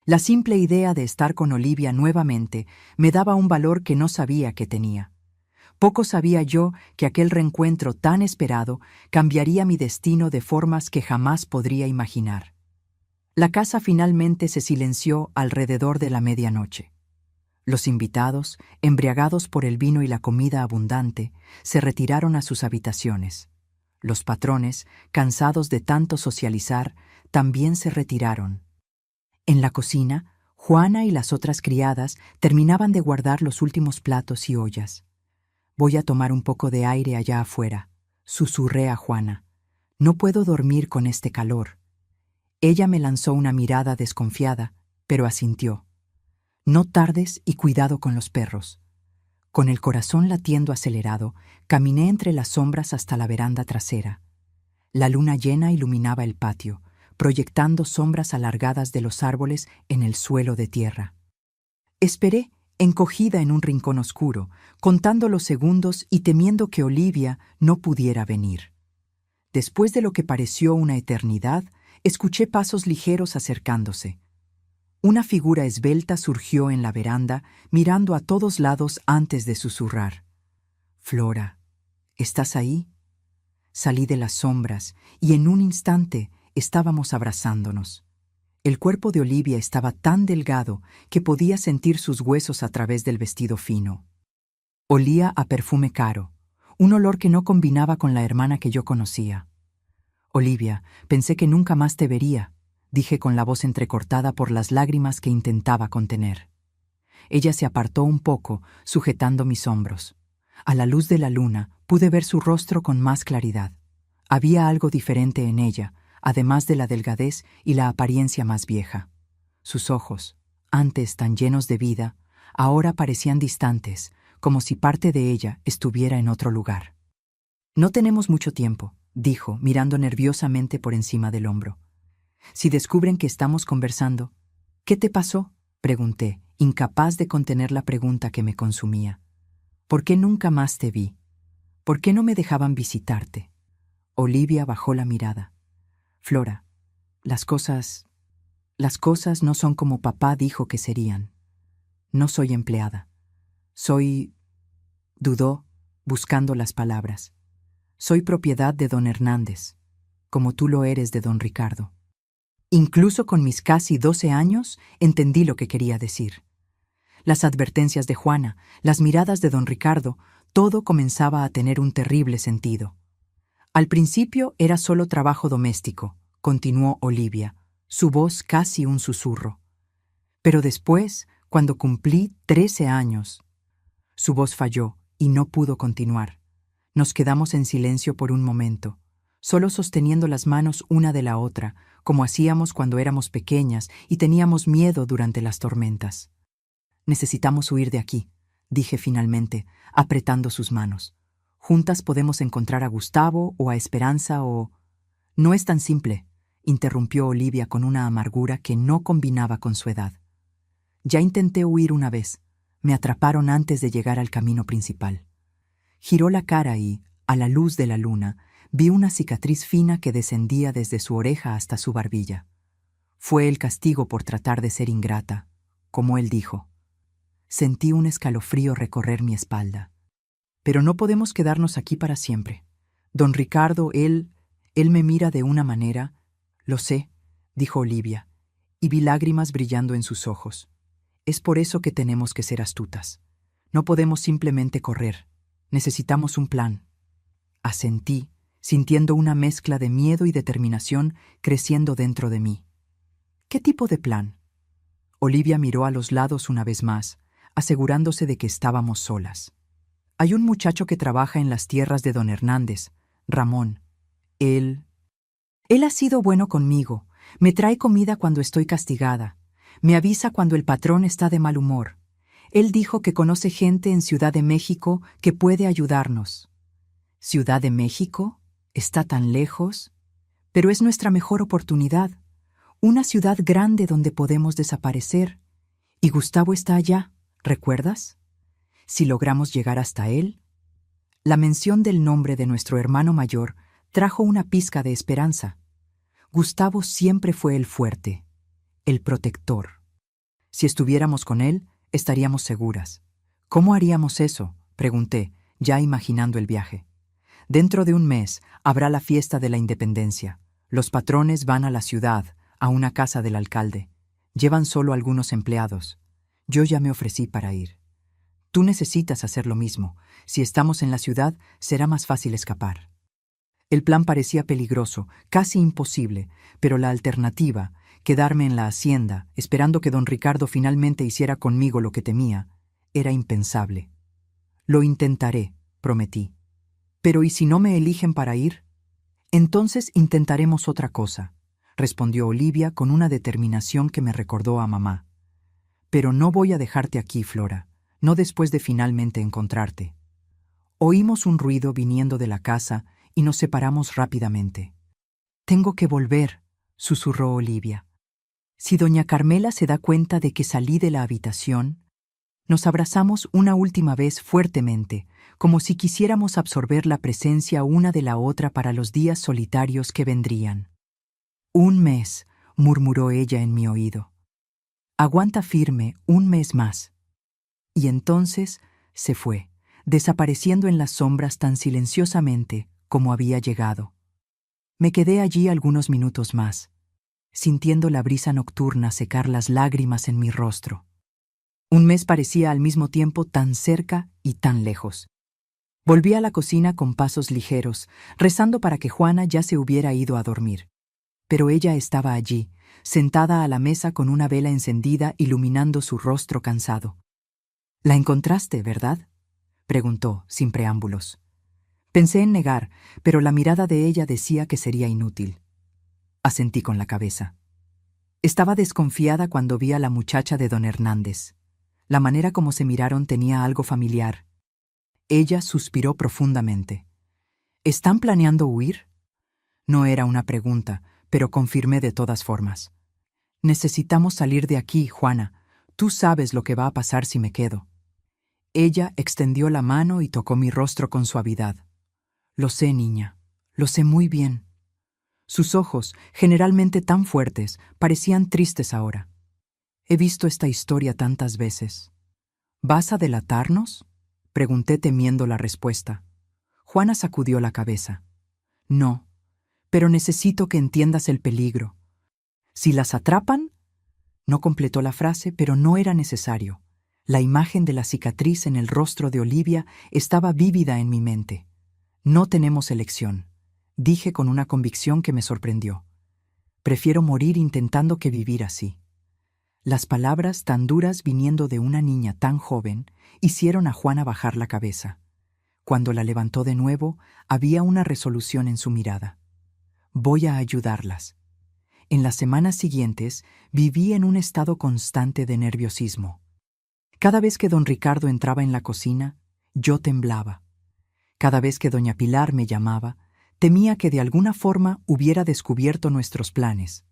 La simple idea de estar con Olivia nuevamente me daba un valor que no sabía que tenía. Poco sabía yo que aquel reencuentro tan esperado cambiaría mi destino de formas que jamás podría imaginar. La casa finalmente se silenció alrededor de la medianoche. Los invitados, embriagados por el vino y la comida abundante, se retiraron a sus habitaciones. Los patrones, cansados de tanto socializar, también se retiraron. En la cocina, Juana y las otras criadas terminaban de guardar los últimos platos y ollas. «Voy a tomar un poco de aire allá afuera», susurré a Juana. «No puedo dormir con este calor». Ella me lanzó una mirada desconfiada, pero asintió. «No tardes y cuidado con los perros». Con el corazón latiendo acelerado, caminé entre las sombras hasta la veranda trasera. La luna llena iluminaba el patio, proyectando sombras alargadas de los árboles en el suelo de tierra. Esperé, encogida en un rincón oscuro, contando los segundos y temiendo que Olivia no pudiera venir. Después de lo que pareció una eternidad, escuché pasos ligeros acercándose. Una figura esbelta surgió en la veranda, mirando a todos lados antes de susurrar. «Flora, ¿estás ahí?» Salí de las sombras y en un instante estábamos abrazándonos. El cuerpo de Olivia estaba tan delgado que podía sentir sus huesos a través del vestido fino. Olía a perfume caro, un olor que no combinaba con la hermana que yo conocía. «Olivia, pensé que nunca más te vería», dije con la voz entrecortada por las lágrimas que intentaba contener. Ella se apartó un poco, sujetando mis hombros. A la luz de la luna pude ver su rostro con más claridad. Había algo diferente en ella, además de la delgadez y la apariencia más vieja. Sus ojos, antes tan llenos de vida, ahora parecían distantes, como si parte de ella estuviera en otro lugar. «No tenemos mucho tiempo», dijo, mirando nerviosamente por encima del hombro. «Si descubren que estamos conversando». «¿Qué te pasó?», pregunté, incapaz de contener la pregunta que me consumía. «¿Por qué nunca más te vi? ¿Por qué no me dejaban visitarte?» Olivia bajó la mirada. «Flora, las cosas no son como papá dijo que serían. No soy empleada. Soy...» Dudó, buscando las palabras. «Soy propiedad de don Hernández, como tú lo eres de don Ricardo». Incluso con mis casi 12 años, entendí lo que quería decir. Las advertencias de Juana, las miradas de don Ricardo, todo comenzaba a tener un terrible sentido. «Al principio era solo trabajo doméstico», continuó Olivia, su voz casi un susurro. «Pero después, cuando cumplí 13 años...» Su voz falló y no pudo continuar. Nos quedamos en silencio por un momento, solo sosteniendo las manos una de la otra, como hacíamos cuando éramos pequeñas y teníamos miedo durante las tormentas. «Necesitamos huir de aquí», dije finalmente, apretando sus manos. «Juntas podemos encontrar a Gustavo o a Esperanza o...» «No es tan simple», interrumpió Olivia con una amargura que no combinaba con su edad. «Ya intenté huir una vez. Me atraparon antes de llegar al camino principal». Giró la cara y, a la luz de la luna, vi una cicatriz fina que descendía desde su oreja hasta su barbilla. Fue el castigo por tratar de ser ingrata, como él dijo. Sentí un escalofrío recorrer mi espalda. «Pero no podemos quedarnos aquí para siempre. Don Ricardo, él me mira de una manera...» «Lo sé», dijo Olivia, y vi lágrimas brillando en sus ojos. «Es por eso que tenemos que ser astutas. No podemos simplemente correr. Necesitamos un plan». Asentí, sintiendo una mezcla de miedo y determinación creciendo dentro de mí. «¿Qué tipo de plan?». Olivia miró a los lados una vez más, asegurándose de que estábamos solas. «Hay un muchacho que trabaja en las tierras de don Hernández», Ramón. Él ha sido bueno conmigo. Me trae comida cuando estoy castigada. Me avisa cuando el patrón está de mal humor. Él dijo que conoce gente en Ciudad de México que puede ayudarnos. ¿Ciudad de México? ¿Está tan lejos? Pero es nuestra mejor oportunidad. Una ciudad grande donde podemos desaparecer. Y Gustavo está allá, ¿recuerdas? Si logramos llegar hasta él. La mención del nombre de nuestro hermano mayor trajo una pizca de esperanza. Gustavo siempre fue el fuerte, el protector. Si estuviéramos con él, estaríamos seguras. ¿Cómo haríamos eso?, pregunté, ya imaginando el viaje. Dentro de un mes habrá la fiesta de la independencia. Los patrones van a la ciudad, a una casa del alcalde. Llevan solo algunos empleados. Yo ya me ofrecí para ir. Tú necesitas hacer lo mismo. Si estamos en la ciudad, será más fácil escapar. El plan parecía peligroso, casi imposible, pero la alternativa, quedarme en la hacienda, esperando que don Ricardo finalmente hiciera conmigo lo que temía, era impensable. Lo intentaré, prometí. Pero ¿y si no me eligen para ir? Entonces intentaremos otra cosa, respondió Olivia con una determinación que me recordó a mamá. Pero no voy a dejarte aquí, Flora, no después de finalmente encontrarte. Oímos un ruido viniendo de la casa y nos separamos rápidamente. Tengo que volver, susurró Olivia. Si doña Carmela se da cuenta de que salí de la habitación, nos abrazamos una última vez fuertemente, como si quisiéramos absorber la presencia una de la otra para los días solitarios que vendrían. 1 mes, murmuró ella en mi oído. Aguanta firme 1 mes más. Y entonces se fue, desapareciendo en las sombras tan silenciosamente como había llegado. Me quedé allí algunos minutos más, sintiendo la brisa nocturna secar las lágrimas en mi rostro. 1 mes parecía al mismo tiempo tan cerca y tan lejos. Volví a la cocina con pasos ligeros, rezando para que Juana ya se hubiera ido a dormir. Pero ella estaba allí, sentada a la mesa con una vela encendida iluminando su rostro cansado. «¿La encontraste, verdad?», preguntó, sin preámbulos. Pensé en negar, pero la mirada de ella decía que sería inútil. Asentí con la cabeza. Estaba desconfiada cuando vi a la muchacha de don Hernández. La manera como se miraron tenía algo familiar. Ella suspiró profundamente. ¿Están planeando huir? No era una pregunta, pero confirmé de todas formas. Necesitamos salir de aquí, Juana. Tú sabes lo que va a pasar si me quedo. Ella extendió la mano y tocó mi rostro con suavidad. Lo sé, niña, lo sé muy bien. Sus ojos, generalmente tan fuertes, parecían tristes ahora. He visto esta historia tantas veces. ¿Vas a delatarnos?, pregunté temiendo la respuesta. Juana sacudió la cabeza. No, pero necesito que entiendas el peligro. Si las atrapan... No completó la frase, pero no era necesario. La imagen de la cicatriz en el rostro de Olivia estaba vívida en mi mente. No tenemos elección, dije con una convicción que me sorprendió. Prefiero morir intentando que vivir así. Las palabras tan duras viniendo de una niña tan joven hicieron a Juana bajar la cabeza. Cuando la levantó de nuevo, había una resolución en su mirada. Voy a ayudarlas. En las semanas siguientes viví en un estado constante de nerviosismo. Cada vez que don Ricardo entraba en la cocina, yo temblaba. Cada vez que doña Pilar me llamaba, temía que de alguna forma hubiera descubierto nuestros planes.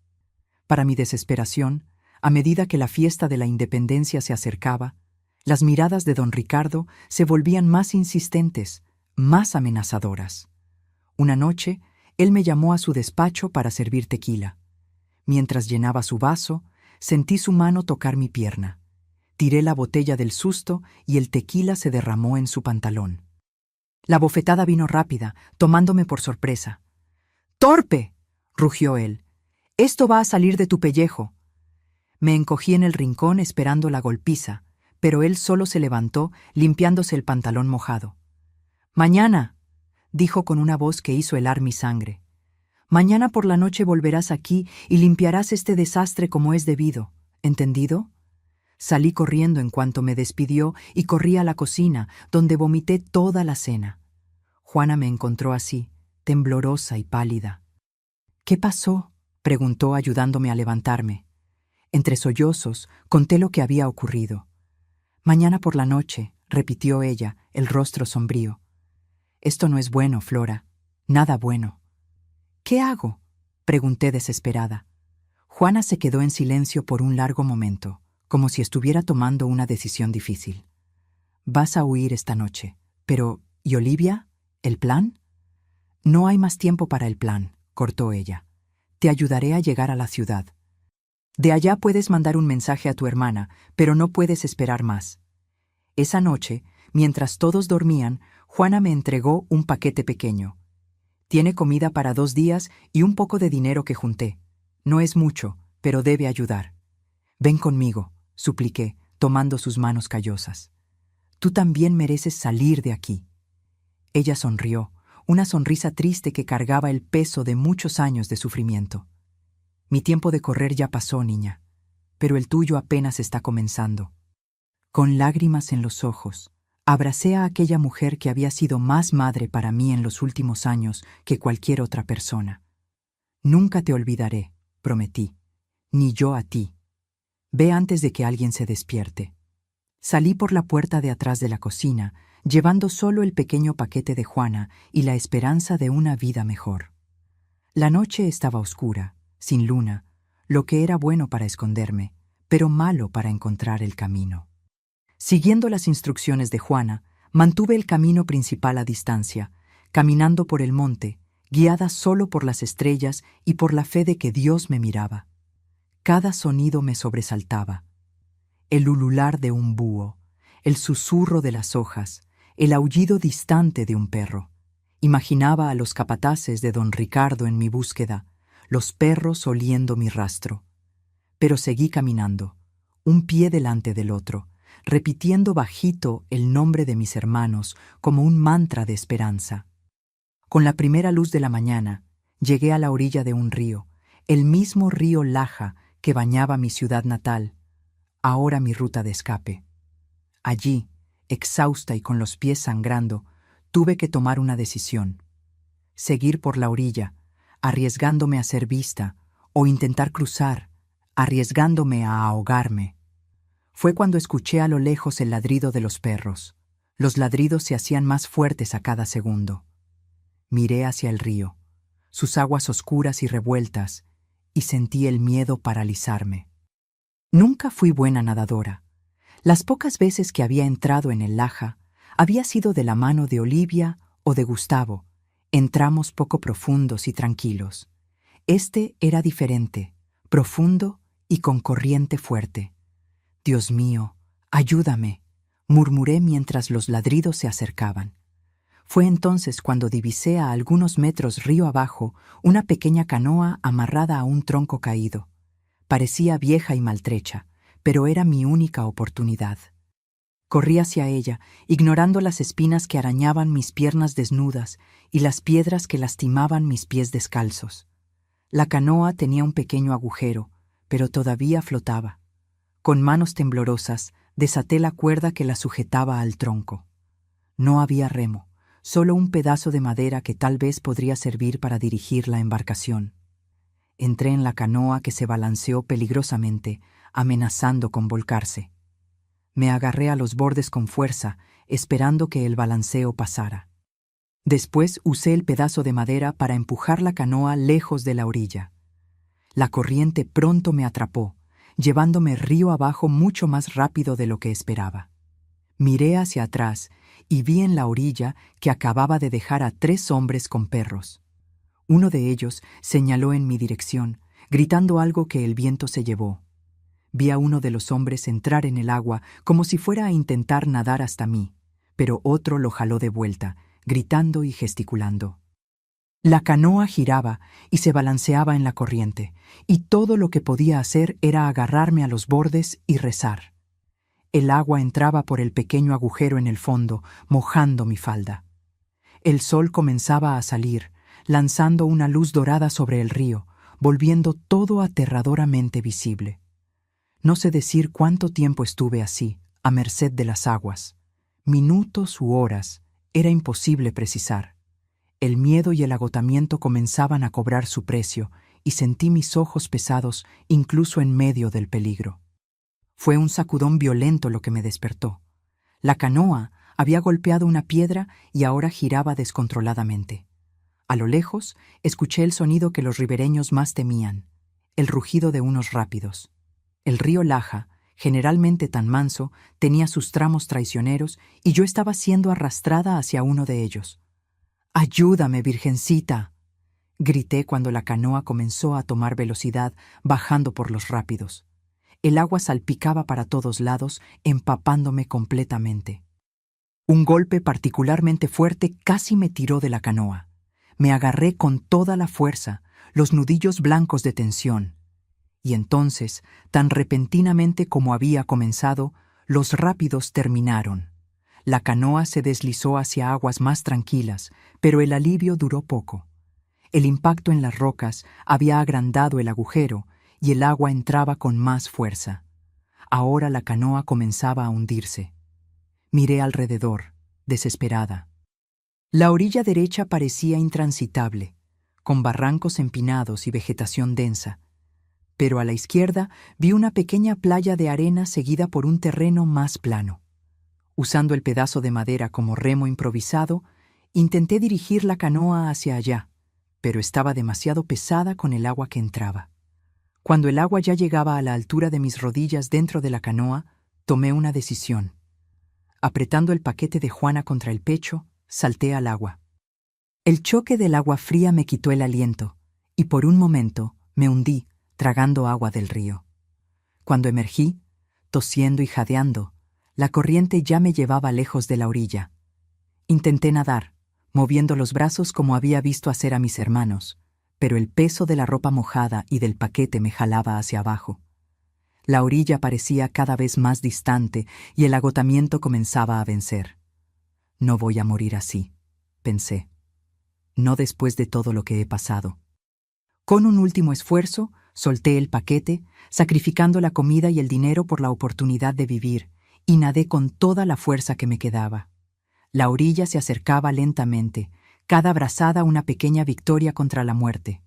Para mi desesperación, a medida que la fiesta de la independencia se acercaba, las miradas de don Ricardo se volvían más insistentes, más amenazadoras. Una noche, él me llamó a su despacho para servir tequila. Mientras llenaba su vaso, sentí su mano tocar mi pierna. Tiré la botella del susto y el tequila se derramó en su pantalón. La bofetada vino rápida, tomándome por sorpresa. «¡Torpe!», rugió él. «Esto va a salir de tu pellejo». Me encogí en el rincón esperando la golpiza, pero él solo se levantó, limpiándose el pantalón mojado. «Mañana», dijo con una voz que hizo helar mi sangre. «Mañana por la noche volverás aquí y limpiarás este desastre como es debido. ¿Entendido?». Salí corriendo en cuanto me despidió y corrí a la cocina, donde vomité toda la cena. Juana me encontró así, temblorosa y pálida. «¿Qué pasó?», preguntó ayudándome a levantarme. Entre sollozos conté lo que había ocurrido. «Mañana por la noche», repitió ella, el rostro sombrío. «Esto no es bueno, Flora. Nada bueno». «¿Qué hago?», pregunté desesperada. Juana se quedó en silencio por un largo momento, como si estuviera tomando una decisión difícil. «Vas a huir esta noche. Pero, ¿y Olivia? ¿El plan?» «No hay más tiempo para el plan», cortó ella. «Te ayudaré a llegar a la ciudad. De allá puedes mandar un mensaje a tu hermana, pero no puedes esperar más». Esa noche, mientras todos dormían, Juana me entregó un paquete pequeño. «Tiene comida para 2 días y un poco de dinero que junté. No es mucho, pero debe ayudar. Ven conmigo», supliqué, tomando sus manos callosas. «Tú también mereces salir de aquí». Ella sonrió, una sonrisa triste que cargaba el peso de muchos años de sufrimiento. «Mi tiempo de correr ya pasó, niña, pero el tuyo apenas está comenzando». Con lágrimas en los ojos, abracé a aquella mujer que había sido más madre para mí en los últimos años que cualquier otra persona. «Nunca te olvidaré», prometí, «ni yo a ti. Ve antes de que alguien se despierte». Salí por la puerta de atrás de la cocina, llevando solo el pequeño paquete de Juana y la esperanza de una vida mejor. La noche estaba oscura, sin luna, lo que era bueno para esconderme, pero malo para encontrar el camino. Siguiendo las instrucciones de Juana, mantuve el camino principal a distancia, caminando por el monte, guiada solo por las estrellas y por la fe de que Dios me miraba. Cada sonido me sobresaltaba. El ulular de un búho, el susurro de las hojas, el aullido distante de un perro. Imaginaba a los capataces de don Ricardo en mi búsqueda, los perros oliendo mi rastro. Pero seguí caminando, un pie delante del otro, repitiendo bajito el nombre de mis hermanos como un mantra de esperanza. Con la primera luz de la mañana, llegué a la orilla de un río, el mismo río Laja que bañaba mi ciudad natal, ahora mi ruta de escape. Allí, exhausta y con los pies sangrando, tuve que tomar una decisión: seguir por la orilla, arriesgándome a ser vista, o intentar cruzar, arriesgándome a ahogarme. Fue cuando escuché a lo lejos el ladrido de los perros. Los ladridos se hacían más fuertes a cada segundo. Miré hacia el río, sus aguas oscuras y revueltas, y sentí el miedo paralizarme. Nunca fui buena nadadora. Las pocas veces que había entrado en el Laja, había sido de la mano de Olivia o de Gustavo, en tramos poco profundos y tranquilos. Este era diferente, profundo y con corriente fuerte. «Dios mío, ayúdame», murmuré mientras los ladridos se acercaban. Fue entonces cuando divisé a algunos metros río abajo una pequeña canoa amarrada a un tronco caído. Parecía vieja y maltrecha, pero era mi única oportunidad. Corrí hacia ella, ignorando las espinas que arañaban mis piernas desnudas y las piedras que lastimaban mis pies descalzos. La canoa tenía un pequeño agujero, pero todavía flotaba. Con manos temblorosas, desaté la cuerda que la sujetaba al tronco. No había remo, solo un pedazo de madera que tal vez podría servir para dirigir la embarcación. Entré en la canoa que se balanceó peligrosamente, amenazando con volcarse. Me agarré a los bordes con fuerza, esperando que el balanceo pasara. Después usé el pedazo de madera para empujar la canoa lejos de la orilla. La corriente pronto me atrapó, llevándome río abajo mucho más rápido de lo que esperaba. Miré hacia atrás y vi en la orilla que acababa de dejar a 3 hombres con perros. Uno de ellos señaló en mi dirección, gritando algo que el viento se llevó. Vi a uno de los hombres entrar en el agua como si fuera a intentar nadar hasta mí, pero otro lo jaló de vuelta, gritando y gesticulando. La canoa giraba y se balanceaba en la corriente, y todo lo que podía hacer era agarrarme a los bordes y rezar. El agua entraba por el pequeño agujero en el fondo, mojando mi falda. El sol comenzaba a salir, lanzando una luz dorada sobre el río, volviendo todo aterradoramente visible. No sé decir cuánto tiempo estuve así, a merced de las aguas. Minutos u horas, era imposible precisar. El miedo y el agotamiento comenzaban a cobrar su precio y sentí mis ojos pesados incluso en medio del peligro. Fue un sacudón violento lo que me despertó. La canoa había golpeado una piedra y ahora giraba descontroladamente. A lo lejos, escuché el sonido que los ribereños más temían, el rugido de unos rápidos. El río Laja, generalmente tan manso, tenía sus tramos traicioneros y yo estaba siendo arrastrada hacia uno de ellos. «¡Ayúdame, Virgencita!», grité cuando la canoa comenzó a tomar velocidad, bajando por los rápidos. El agua salpicaba para todos lados, empapándome completamente. Un golpe particularmente fuerte casi me tiró de la canoa. Me agarré con toda la fuerza, los nudillos blancos de tensión. Y entonces, tan repentinamente como había comenzado, los rápidos terminaron. La canoa se deslizó hacia aguas más tranquilas, pero el alivio duró poco. El impacto en las rocas había agrandado el agujero y el agua entraba con más fuerza. Ahora la canoa comenzaba a hundirse. Miré alrededor, desesperada. La orilla derecha parecía intransitable, con barrancos empinados y vegetación densa. Pero a la izquierda vi una pequeña playa de arena seguida por un terreno más plano. Usando el pedazo de madera como remo improvisado, intenté dirigir la canoa hacia allá, pero estaba demasiado pesada con el agua que entraba. Cuando el agua ya llegaba a la altura de mis rodillas dentro de la canoa, tomé una decisión. Apretando el paquete de Juana contra el pecho, salté al agua. El choque del agua fría me quitó el aliento, y por un momento me hundí, tragando agua del río. Cuando emergí, tosiendo y jadeando, la corriente ya me llevaba lejos de la orilla. Intenté nadar, moviendo los brazos como había visto hacer a mis hermanos, pero el peso de la ropa mojada y del paquete me jalaba hacia abajo. La orilla parecía cada vez más distante y el agotamiento comenzaba a vencer. No voy a morir así, pensé. No después de todo lo que he pasado. Con un último esfuerzo, solté el paquete, sacrificando la comida y el dinero por la oportunidad de vivir, y nadé con toda la fuerza que me quedaba. La orilla se acercaba lentamente, cada brazada una pequeña victoria contra la muerte.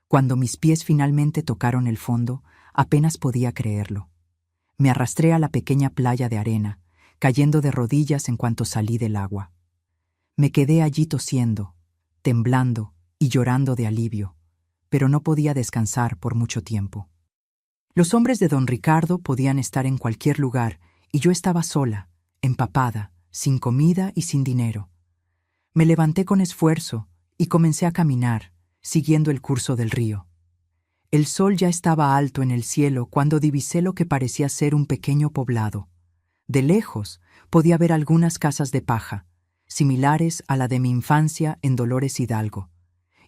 Cuando mis pies finalmente tocaron el fondo, apenas podía creerlo. Me arrastré a la pequeña playa de arena, cayendo de rodillas en cuanto salí del agua. Me quedé allí tosiendo, temblando y llorando de alivio, pero no podía descansar por mucho tiempo. Los hombres de don Ricardo podían estar en cualquier lugar y yo estaba sola, empapada, sin comida y sin dinero. Me levanté con esfuerzo y comencé a caminar, siguiendo el curso del río. El sol ya estaba alto en el cielo cuando divisé lo que parecía ser un pequeño poblado. De lejos podía ver algunas casas de paja, similares a la de mi infancia en Dolores Hidalgo,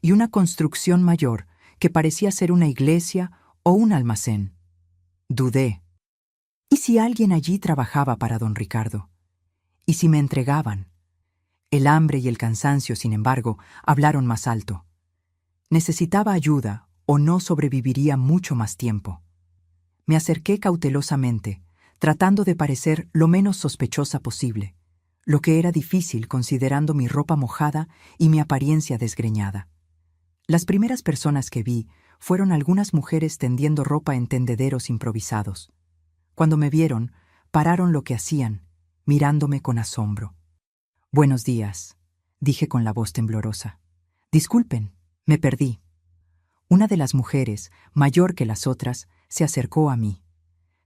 y una construcción mayor que parecía ser una iglesia o un almacén. Dudé. ¿Y si alguien allí trabajaba para don Ricardo? ¿Y si me entregaban? El hambre y el cansancio, sin embargo, hablaron más alto. Necesitaba ayuda o no sobreviviría mucho más tiempo. Me acerqué cautelosamente, tratando de parecer lo menos sospechosa posible, lo que era difícil considerando mi ropa mojada y mi apariencia desgreñada. Las primeras personas que vi fueron algunas mujeres tendiendo ropa en tendederos improvisados. Cuando me vieron, pararon lo que hacían, mirándome con asombro. «Buenos días», dije con la voz temblorosa. «Disculpen, me perdí». Una de las mujeres, mayor que las otras, se acercó a mí.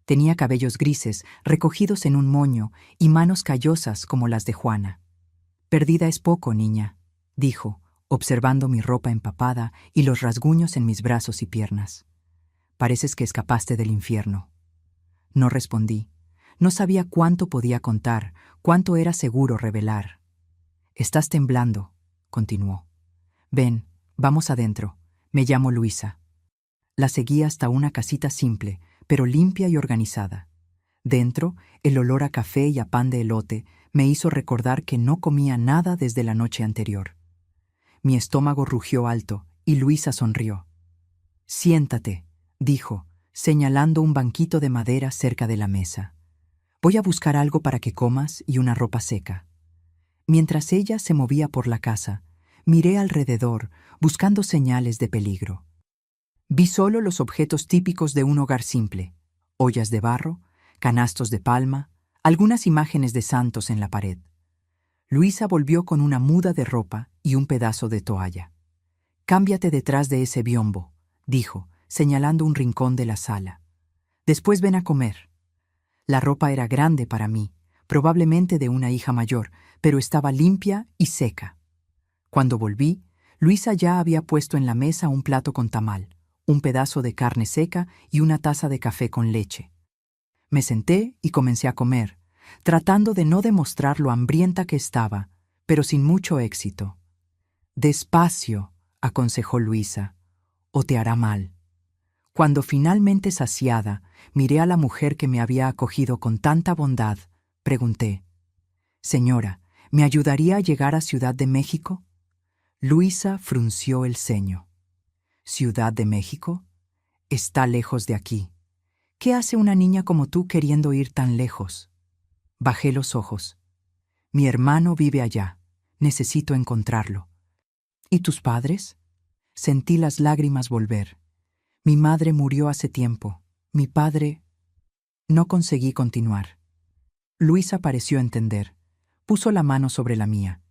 Tenía cabellos grises, recogidos en un moño, y manos callosas como las de Juana. «Perdida es poco, niña», dijo, observando mi ropa empapada y los rasguños en mis brazos y piernas. «Pareces que escapaste del infierno». No respondí. No sabía cuánto podía contar, cuánto era seguro revelar. «Estás temblando», continuó. «Ven, vamos adentro. Me llamo Luisa». La seguí hasta una casita simple, pero limpia y organizada. Dentro, el olor a café y a pan de elote me hizo recordar que no comía nada desde la noche anterior. Mi estómago rugió alto y Luisa sonrió. «Siéntate», dijo, señalando un banquito de madera cerca de la mesa. «Voy a buscar algo para que comas y una ropa seca». Mientras ella se movía por la casa, Miré alrededor, buscando señales de peligro. Vi solo los objetos típicos de un hogar simple: ollas de barro, canastos de palma, algunas imágenes de santos en la pared. Luisa volvió con una muda de ropa y un pedazo de toalla. «Cámbiate detrás de ese biombo», dijo, señalando un rincón de la sala. «Después ven a comer». La ropa era grande para mí, probablemente de una hija mayor, pero estaba limpia y seca. Cuando volví, Luisa ya había puesto en la mesa un plato con tamal, un pedazo de carne seca y una taza de café con leche. Me senté y comencé a comer, tratando de no demostrar lo hambrienta que estaba, pero sin mucho éxito. «Despacio», aconsejó Luisa, «o te hará mal». Cuando finalmente saciada, miré a la mujer que me había acogido con tanta bondad. Pregunté: «Señora, ¿me ayudaría a llegar a Ciudad de México?» Luisa frunció el ceño. «¿Ciudad de México? Está lejos de aquí. ¿Qué hace una niña como tú queriendo ir tan lejos?» Bajé los ojos. «Mi hermano vive allá. Necesito encontrarlo». «¿Y tus padres?» Sentí las lágrimas volver. «Mi madre murió hace tiempo. Mi padre...» No conseguí continuar. Luisa pareció entender. Puso la mano sobre la mía.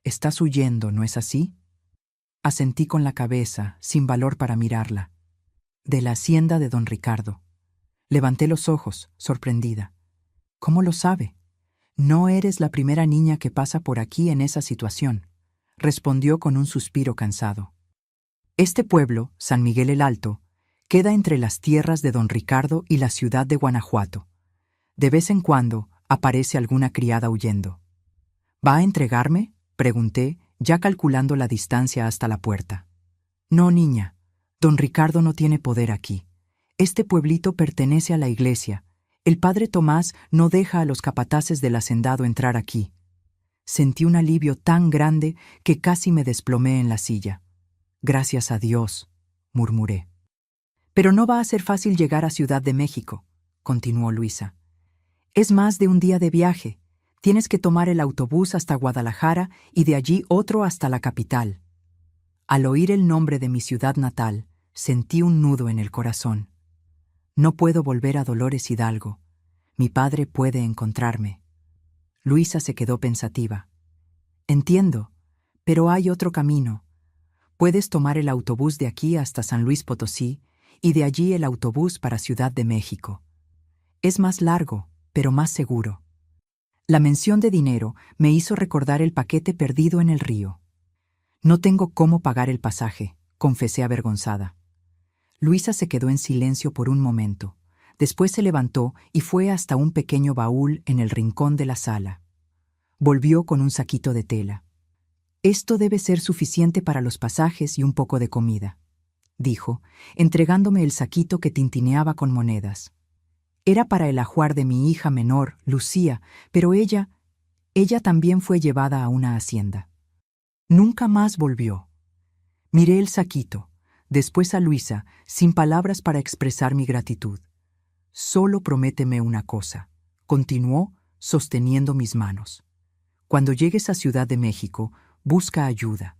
«Estás huyendo, ¿no es así?» Asentí con la cabeza, sin valor para mirarla. «De la hacienda de don Ricardo». Levanté los ojos, sorprendida. «¿Cómo lo sabe?» «No eres la primera niña que pasa por aquí en esa situación», respondió con un suspiro cansado. «Este pueblo, San Miguel el Alto, queda entre las tierras de don Ricardo y la ciudad de Guanajuato. De vez en cuando aparece alguna criada huyendo». «¿Va a entregarme?», pregunté, ya calculando la distancia hasta la puerta. «No, niña, don Ricardo no tiene poder aquí. Este pueblito pertenece a la iglesia. El padre Tomás no deja a los capataces del hacendado entrar aquí». Sentí un alivio tan grande que casi me desplomé en la silla. «Gracias a Dios», murmuré. «Pero no va a ser fácil llegar a Ciudad de México», continuó Luisa. «Es más de un día de viaje. Tienes que tomar el autobús hasta Guadalajara y de allí otro hasta la capital». Al oír el nombre de mi ciudad natal, sentí un nudo en el corazón. No puedo volver a Dolores Hidalgo. Mi padre puede encontrarme. Luisa se quedó pensativa. «Entiendo, pero hay otro camino. Puedes tomar el autobús de aquí hasta San Luis Potosí y de allí el autobús para Ciudad de México. Es más largo, pero más seguro». La mención de dinero me hizo recordar el paquete perdido en el río. «No tengo cómo pagar el pasaje», confesé avergonzada. Luisa se quedó en silencio por un momento. Después se levantó y fue hasta un pequeño baúl en el rincón de la sala. Volvió con un saquito de tela. «Esto debe ser suficiente para los pasajes y un poco de comida», dijo, entregándome el saquito que tintineaba con monedas. Era para el ajuar de mi hija menor, Lucía, pero ella también fue llevada a una hacienda. Nunca más volvió. Miré el saquito, después a Luisa, sin palabras para expresar mi gratitud. «Solo prométeme una cosa», continuó, sosteniendo mis manos. «Cuando llegues a Ciudad de México, busca ayuda.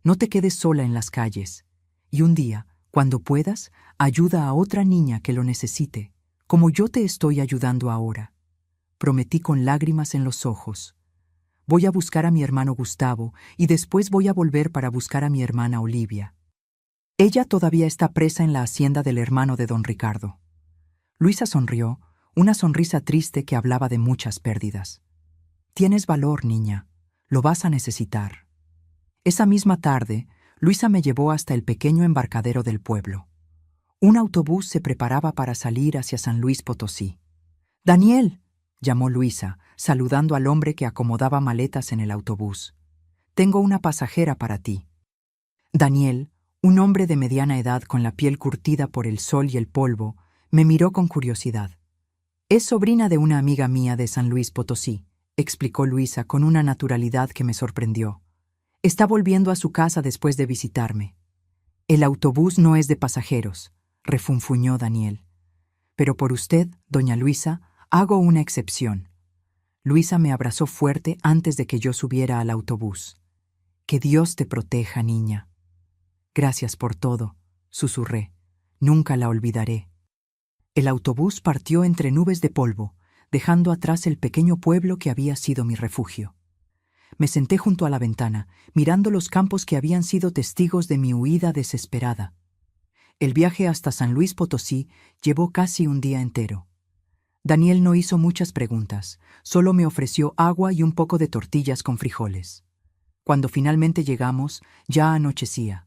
No te quedes sola en las calles. Y un día, cuando puedas, ayuda a otra niña que lo necesite, como yo te estoy ayudando ahora». Prometí con lágrimas en los ojos. «Voy a buscar a mi hermano Gustavo y después voy a volver para buscar a mi hermana Olivia. Ella todavía está presa en la hacienda del hermano de don Ricardo». Luisa sonrió, una sonrisa triste que hablaba de muchas pérdidas. «Tienes valor, niña. Lo vas a necesitar». Esa misma tarde, Luisa me llevó hasta el pequeño embarcadero del pueblo. Un autobús se preparaba para salir hacia San Luis Potosí. «¡Daniel!», llamó Luisa, saludando al hombre que acomodaba maletas en el autobús. «Tengo una pasajera para ti». Daniel, un hombre de mediana edad con la piel curtida por el sol y el polvo, me miró con curiosidad. «Es sobrina de una amiga mía de San Luis Potosí», explicó Luisa con una naturalidad que me sorprendió. «Está volviendo a su casa después de visitarme». «El autobús no es de pasajeros», refunfuñó Daniel. «Pero por usted, doña Luisa, hago una excepción». Luisa me abrazó fuerte antes de que yo subiera al autobús. Que Dios te proteja, niña. Gracias por todo, susurré. Nunca la olvidaré. El autobús partió entre nubes de polvo, dejando atrás el pequeño pueblo que había sido mi refugio. Me senté junto a la ventana, mirando los campos que habían sido testigos de mi huida desesperada. El viaje hasta San Luis Potosí llevó casi un día entero. Daniel no hizo muchas preguntas, solo me ofreció agua y un poco de tortillas con frijoles. Cuando finalmente llegamos, ya anochecía.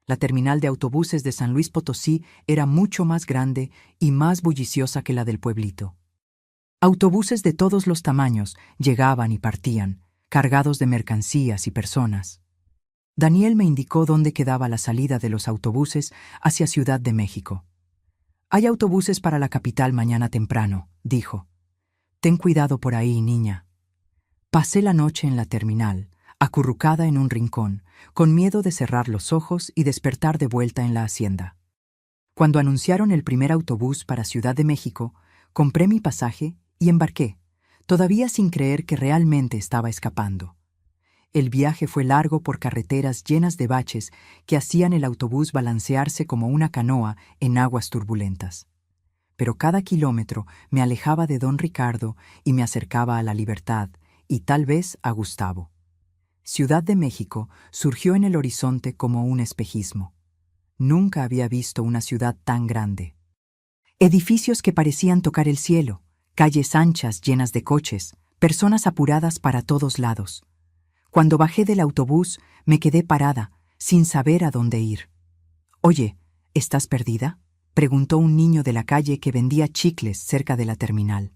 La terminal de autobuses de San Luis Potosí era mucho más grande y más bulliciosa que la del pueblito. Autobuses de todos los tamaños llegaban y partían, cargados de mercancías y personas. Daniel me indicó dónde quedaba la salida de los autobuses hacia Ciudad de México. «Hay autobuses para la capital mañana temprano», dijo. «Ten cuidado por ahí, niña». Pasé la noche en la terminal, acurrucada en un rincón, con miedo de cerrar los ojos y despertar de vuelta en la hacienda. Cuando anunciaron el primer autobús para Ciudad de México, compré mi pasaje y embarqué, todavía sin creer que realmente estaba escapando. El viaje fue largo por carreteras llenas de baches que hacían el autobús balancearse como una canoa en aguas turbulentas. Pero cada kilómetro me alejaba de don Ricardo y me acercaba a la libertad, y tal vez a Gustavo. Ciudad de México surgió en el horizonte como un espejismo. Nunca había visto una ciudad tan grande. Edificios que parecían tocar el cielo, calles anchas llenas de coches, personas apuradas para todos lados. Cuando bajé del autobús, me quedé parada, sin saber a dónde ir. «Oye, ¿estás perdida?», preguntó un niño de la calle que vendía chicles cerca de la terminal.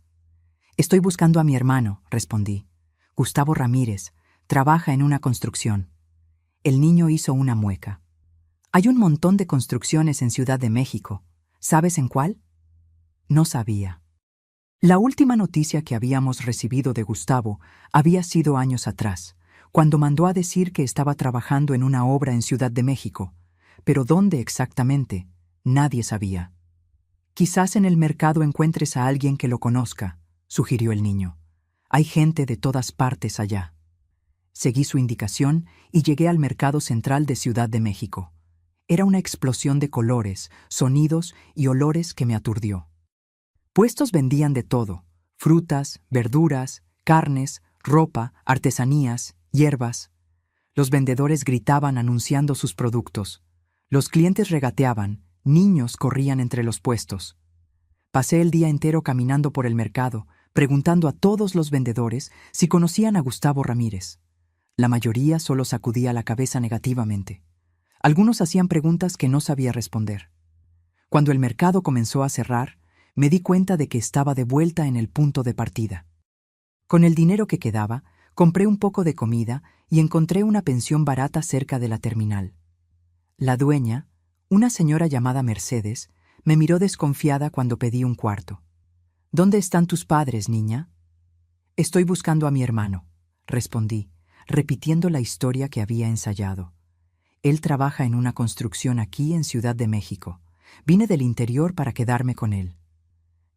«Estoy buscando a mi hermano», respondí. «Gustavo Ramírez, trabaja en una construcción». El niño hizo una mueca. «Hay un montón de construcciones en Ciudad de México. ¿Sabes en cuál?». No sabía. La última noticia que habíamos recibido de Gustavo había sido años atrás, cuando mandó a decir que estaba trabajando en una obra en Ciudad de México, pero dónde exactamente, nadie sabía. «Quizás en el mercado encuentres a alguien que lo conozca», sugirió el niño. «Hay gente de todas partes allá». Seguí su indicación y llegué al mercado central de Ciudad de México. Era una explosión de colores, sonidos y olores que me aturdió. Puestos vendían de todo: frutas, verduras, carnes, ropa, artesanías, hierbas. Los vendedores gritaban anunciando sus productos. Los clientes regateaban, niños corrían entre los puestos. Pasé el día entero caminando por el mercado, preguntando a todos los vendedores si conocían a Gustavo Ramírez. La mayoría solo sacudía la cabeza negativamente. Algunos hacían preguntas que no sabía responder. Cuando el mercado comenzó a cerrar, me di cuenta de que estaba de vuelta en el punto de partida. Con el dinero que quedaba, compré un poco de comida y encontré una pensión barata cerca de la terminal. La dueña, una señora llamada Mercedes, me miró desconfiada cuando pedí un cuarto. «¿Dónde están tus padres, niña?». «Estoy buscando a mi hermano», respondí, repitiendo la historia que había ensayado. «Él trabaja en una construcción aquí en Ciudad de México. Vine del interior para quedarme con él».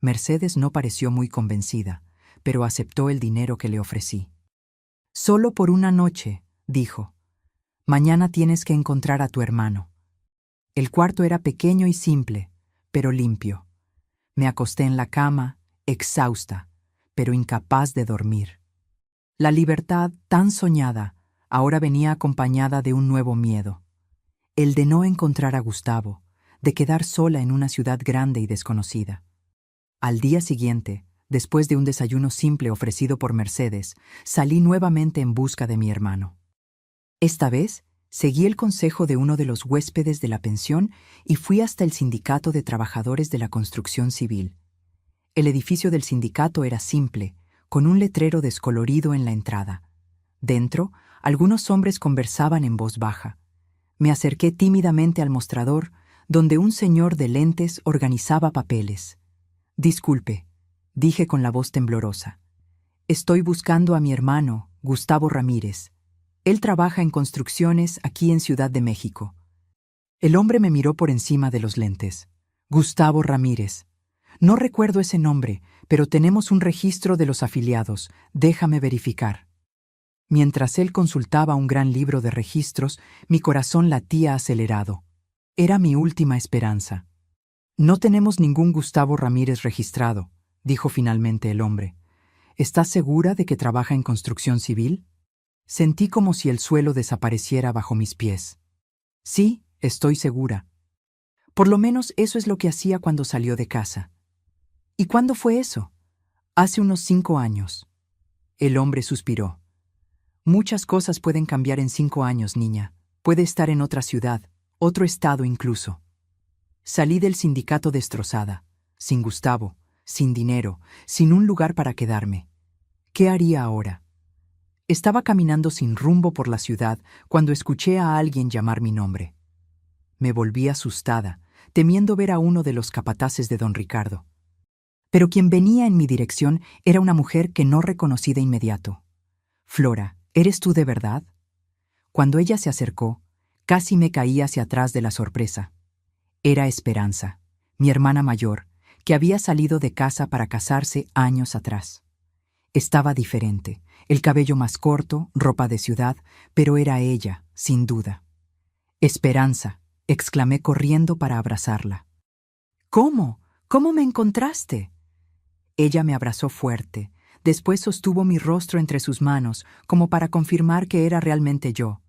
Mercedes no pareció muy convencida, pero aceptó el dinero que le ofrecí. «Solo por una noche», dijo. «Mañana tienes que encontrar a tu hermano». El cuarto era pequeño y simple, pero limpio. Me acosté en la cama, exhausta, pero incapaz de dormir. La libertad tan soñada ahora venía acompañada de un nuevo miedo: el de no encontrar a Gustavo, de quedar sola en una ciudad grande y desconocida. Al día siguiente, después de un desayuno simple ofrecido por Mercedes, salí nuevamente en busca de mi hermano. Esta vez, seguí el consejo de uno de los huéspedes de la pensión y fui hasta el sindicato de trabajadores de la construcción civil. El edificio del sindicato era simple, con un letrero descolorido en la entrada. Dentro, algunos hombres conversaban en voz baja. Me acerqué tímidamente al mostrador, donde un señor de lentes organizaba papeles. «Disculpe», dije con la voz temblorosa. «Estoy buscando a mi hermano, Gustavo Ramírez. Él trabaja en construcciones aquí en Ciudad de México». El hombre me miró por encima de los lentes. «Gustavo Ramírez. No recuerdo ese nombre, pero tenemos un registro de los afiliados. Déjame verificar». Mientras él consultaba un gran libro de registros, mi corazón latía acelerado. Era mi última esperanza. No tenemos ningún Gustavo Ramírez registrado, dijo finalmente el hombre. ¿Estás segura de que trabaja en construcción civil? Sentí como si el suelo desapareciera bajo mis pies. Sí, estoy segura. Por lo menos eso es lo que hacía cuando salió de casa. ¿Y cuándo fue eso? Hace unos 5 años. El hombre suspiró. Muchas cosas pueden cambiar en 5 años, niña. Puede estar en otra ciudad, otro estado incluso. Salí del sindicato destrozada, sin Gustavo, sin dinero, sin un lugar para quedarme. ¿Qué haría ahora? Estaba caminando sin rumbo por la ciudad cuando escuché a alguien llamar mi nombre. Me volví asustada, temiendo ver a uno de los capataces de don Ricardo. Pero quien venía en mi dirección era una mujer que no reconocí de inmediato. Flora, ¿eres tú de verdad? Cuando ella se acercó, casi me caí hacia atrás de la sorpresa. Era Esperanza, mi hermana mayor, que había salido de casa para casarse años atrás. Estaba diferente, el cabello más corto, ropa de ciudad, pero era ella, sin duda. Esperanza, exclamé corriendo para abrazarla. ¿Cómo? ¿Cómo me encontraste? Ella me abrazó fuerte, después sostuvo mi rostro entre sus manos, como para confirmar que era realmente yo.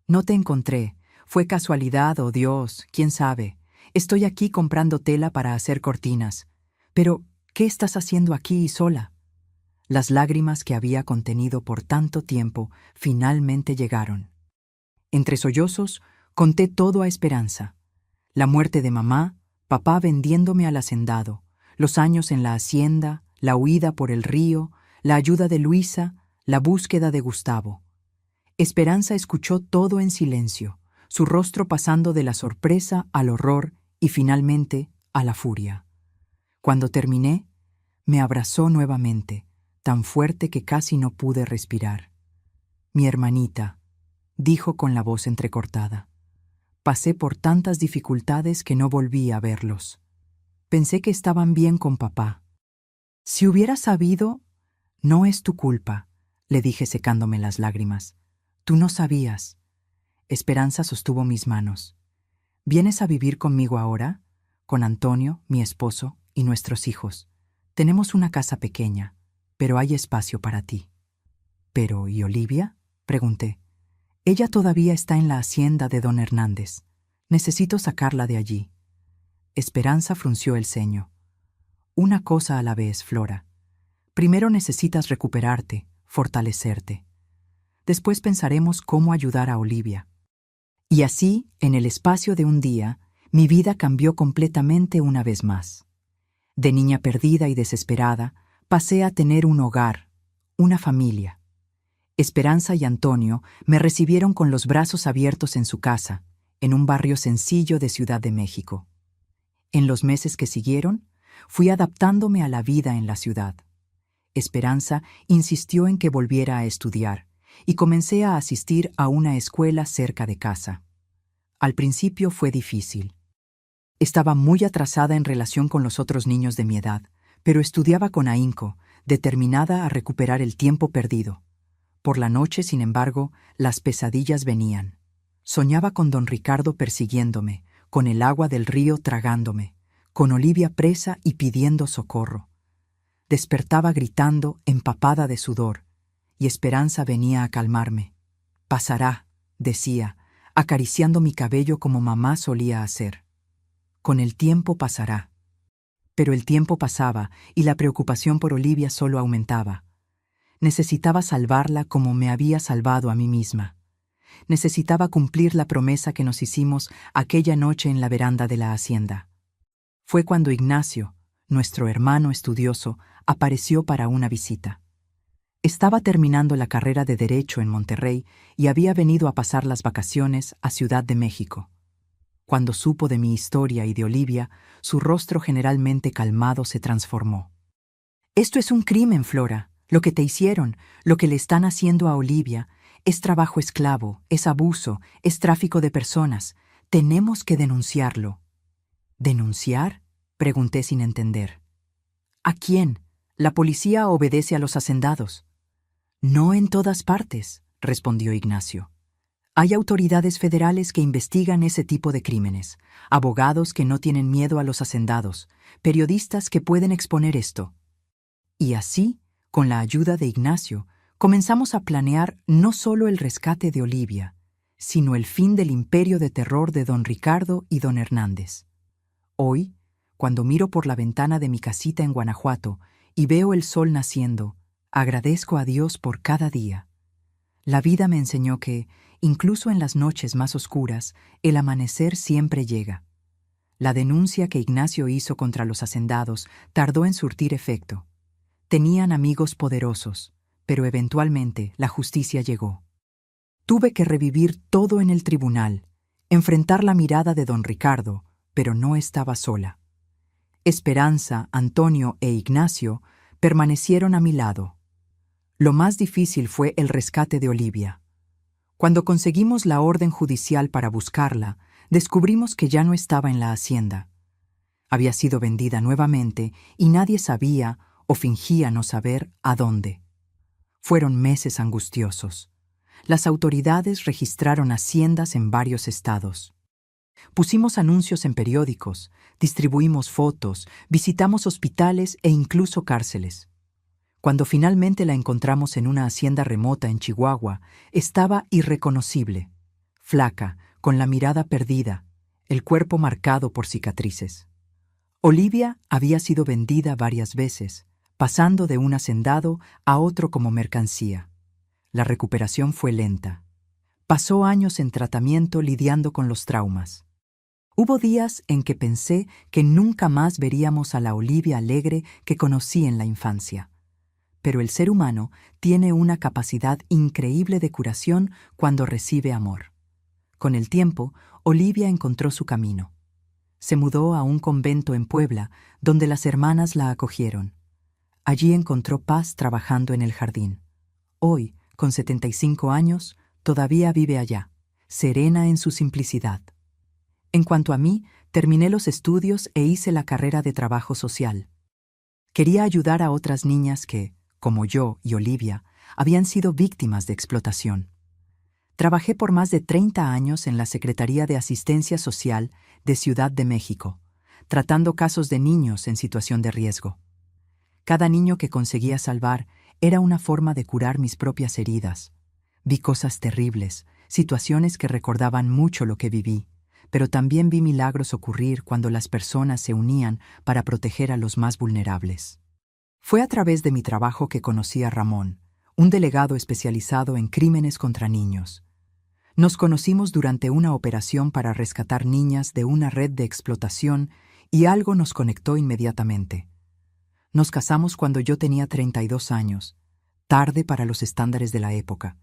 No te encontré, fue casualidad o Dios, quién sabe. Estoy aquí comprando tela para hacer cortinas. Pero, ¿qué estás haciendo aquí y sola? Las lágrimas que había contenido por tanto tiempo finalmente llegaron. Entre sollozos, conté todo a Esperanza. La muerte de mamá, papá vendiéndome al hacendado, los años en la hacienda, la huida por el río, la ayuda de Luisa, la búsqueda de Gustavo. Esperanza escuchó todo en silencio, su rostro pasando de la sorpresa al horror y finalmente a la furia. Cuando terminé, me abrazó nuevamente, tan fuerte que casi no pude respirar. Mi hermanita, dijo con la voz entrecortada. Pasé por tantas dificultades que no volví a verlos. Pensé que estaban bien con papá. Si hubiera sabido, no es tu culpa, le dije secándome las lágrimas. Tú no sabías. Esperanza sostuvo mis manos. ¿Vienes a vivir conmigo ahora? Con Antonio, mi esposo, y nuestros hijos. Tenemos una casa pequeña, pero hay espacio para ti. ¿Pero y Olivia? Pregunté. Ella todavía está en la hacienda de don Hernández. Necesito sacarla de allí. Esperanza frunció el ceño. Una cosa a la vez, Flora. Primero necesitas recuperarte, fortalecerte. Después pensaremos cómo ayudar a Olivia. Y así, en el espacio de un día, mi vida cambió completamente una vez más. De niña perdida y desesperada, pasé a tener un hogar, una familia. Esperanza y Antonio me recibieron con los brazos abiertos en su casa, en un barrio sencillo de Ciudad de México. En los meses que siguieron, fui adaptándome a la vida en la ciudad. Esperanza insistió en que volviera a estudiar, y comencé a asistir a una escuela cerca de casa. Al principio fue difícil. Estaba muy atrasada en relación con los otros niños de mi edad, pero estudiaba con ahínco, determinada a recuperar el tiempo perdido. Por la noche, sin embargo, las pesadillas venían. Soñaba con don Ricardo persiguiéndome, con el agua del río tragándome, con Olivia presa y pidiendo socorro. Despertaba gritando, empapada de sudor, y Esperanza venía a calmarme. Pasará, decía, acariciando mi cabello como mamá solía hacer. Con el tiempo pasará. Pero el tiempo pasaba y la preocupación por Olivia solo aumentaba. Necesitaba salvarla como me había salvado a mí misma. Necesitaba cumplir la promesa que nos hicimos aquella noche en la veranda de la hacienda. Fue cuando Ignacio, nuestro hermano estudioso, apareció para una visita. Estaba terminando la carrera de Derecho en Monterrey y había venido a pasar las vacaciones a Ciudad de México. Cuando supo de mi historia y de Olivia, su rostro generalmente calmado se transformó. «Esto es un crimen, Flora. Lo que te hicieron, lo que le están haciendo a Olivia, es trabajo esclavo, es abuso, es tráfico de personas. Tenemos que denunciarlo». «¿Denunciar?», pregunté sin entender. «¿A quién? La policía obedece a los hacendados». No en todas partes, respondió Ignacio. Hay autoridades federales que investigan ese tipo de crímenes, abogados que no tienen miedo a los hacendados, periodistas que pueden exponer esto. Y así, con la ayuda de Ignacio, comenzamos a planear no solo el rescate de Olivia, sino el fin del imperio de terror de don Ricardo y don Hernández. Hoy, cuando miro por la ventana de mi casita en Guanajuato y veo el sol naciendo, agradezco a Dios por cada día. La vida me enseñó que, incluso en las noches más oscuras, el amanecer siempre llega. La denuncia que Ignacio hizo contra los hacendados tardó en surtir efecto. Tenían amigos poderosos, pero eventualmente la justicia llegó. Tuve que revivir todo en el tribunal, enfrentar la mirada de don Ricardo, pero no estaba sola. Esperanza, Antonio e Ignacio permanecieron a mi lado. Lo más difícil fue el rescate de Olivia. Cuando conseguimos la orden judicial para buscarla, descubrimos que ya no estaba en la hacienda. Había sido vendida nuevamente y nadie sabía o fingía no saber a dónde. Fueron meses angustiosos. Las autoridades registraron haciendas en varios estados. Pusimos anuncios en periódicos, distribuimos fotos, visitamos hospitales e incluso cárceles. Cuando finalmente la encontramos en una hacienda remota en Chihuahua, estaba irreconocible, flaca, con la mirada perdida, el cuerpo marcado por cicatrices. Olivia había sido vendida varias veces, pasando de un hacendado a otro como mercancía. La recuperación fue lenta. Pasó años en tratamiento lidiando con los traumas. Hubo días en que pensé que nunca más veríamos a la Olivia alegre que conocí en la infancia. Pero el ser humano tiene una capacidad increíble de curación cuando recibe amor. Con el tiempo, Olivia encontró su camino. Se mudó a un convento en Puebla, donde las hermanas la acogieron. Allí encontró paz trabajando en el jardín. Hoy, con 75 años, todavía vive allá, serena en su simplicidad. En cuanto a mí, terminé los estudios e hice la carrera de trabajo social. Quería ayudar a otras niñas que, como yo y Olivia, habían sido víctimas de explotación. Trabajé por más de 30 años en la Secretaría de Asistencia Social de Ciudad de México, tratando casos de niños en situación de riesgo. Cada niño que conseguía salvar era una forma de curar mis propias heridas. Vi cosas terribles, situaciones que recordaban mucho lo que viví, pero también vi milagros ocurrir cuando las personas se unían para proteger a los más vulnerables. Fue a través de mi trabajo que conocí a Ramón, un delegado especializado en crímenes contra niños. Nos conocimos durante una operación para rescatar niñas de una red de explotación y algo nos conectó inmediatamente. Nos casamos cuando yo tenía 32 años, tarde para los estándares de la época,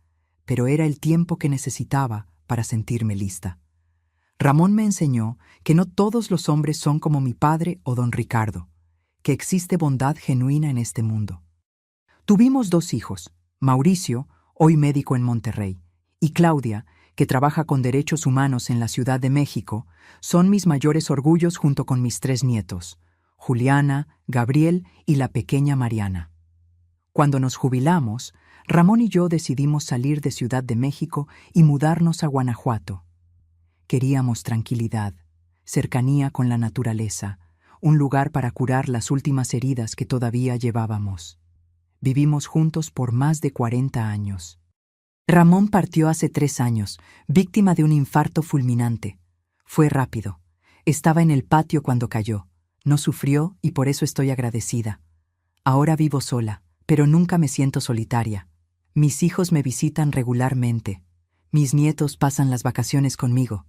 pero era el tiempo que necesitaba para sentirme lista. Ramón me enseñó que no todos los hombres son como mi padre o don Ricardo, que existe bondad genuina en este mundo. Tuvimos 2 hijos, Mauricio, hoy médico en Monterrey, y Claudia, que trabaja con derechos humanos en la Ciudad de México, son mis mayores orgullos junto con mis 3 nietos, Juliana, Gabriel y la pequeña Mariana. Cuando nos jubilamos, Ramón y yo decidimos salir de Ciudad de México y mudarnos a Guanajuato. Queríamos tranquilidad, cercanía con la naturaleza, un lugar para curar las últimas heridas que todavía llevábamos. Vivimos juntos por más de 40 años. Ramón partió hace 3 años, víctima de un infarto fulminante. Fue rápido. Estaba en el patio cuando cayó. No sufrió y por eso estoy agradecida. Ahora vivo sola, pero nunca me siento solitaria. Mis hijos me visitan regularmente. Mis nietos pasan las vacaciones conmigo.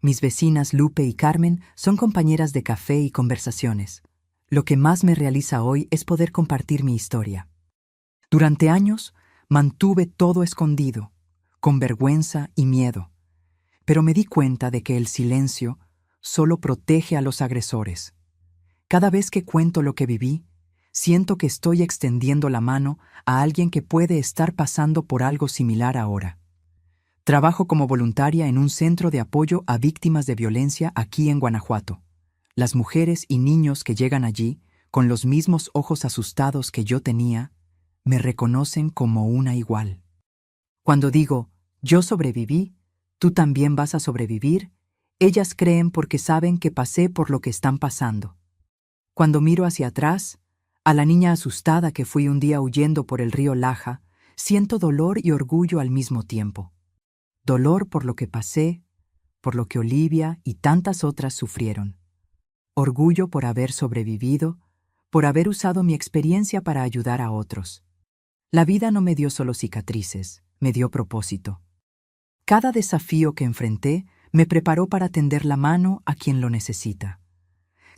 Mis vecinas Lupe y Carmen son compañeras de café y conversaciones. Lo que más me realiza hoy es poder compartir mi historia. Durante años, mantuve todo escondido, con vergüenza y miedo. Pero me di cuenta de que el silencio solo protege a los agresores. Cada vez que cuento lo que viví, siento que estoy extendiendo la mano a alguien que puede estar pasando por algo similar ahora. Trabajo como voluntaria en un centro de apoyo a víctimas de violencia aquí en Guanajuato. Las mujeres y niños que llegan allí, con los mismos ojos asustados que yo tenía, me reconocen como una igual. Cuando digo, yo sobreviví, tú también vas a sobrevivir, ellas creen porque saben que pasé por lo que están pasando. Cuando miro hacia atrás, a la niña asustada que fui un día huyendo por el río Laja, siento dolor y orgullo al mismo tiempo. Dolor por lo que pasé, por lo que Olivia y tantas otras sufrieron. Orgullo por haber sobrevivido, por haber usado mi experiencia para ayudar a otros. La vida no me dio solo cicatrices, me dio propósito. Cada desafío que enfrenté me preparó para tender la mano a quien lo necesita.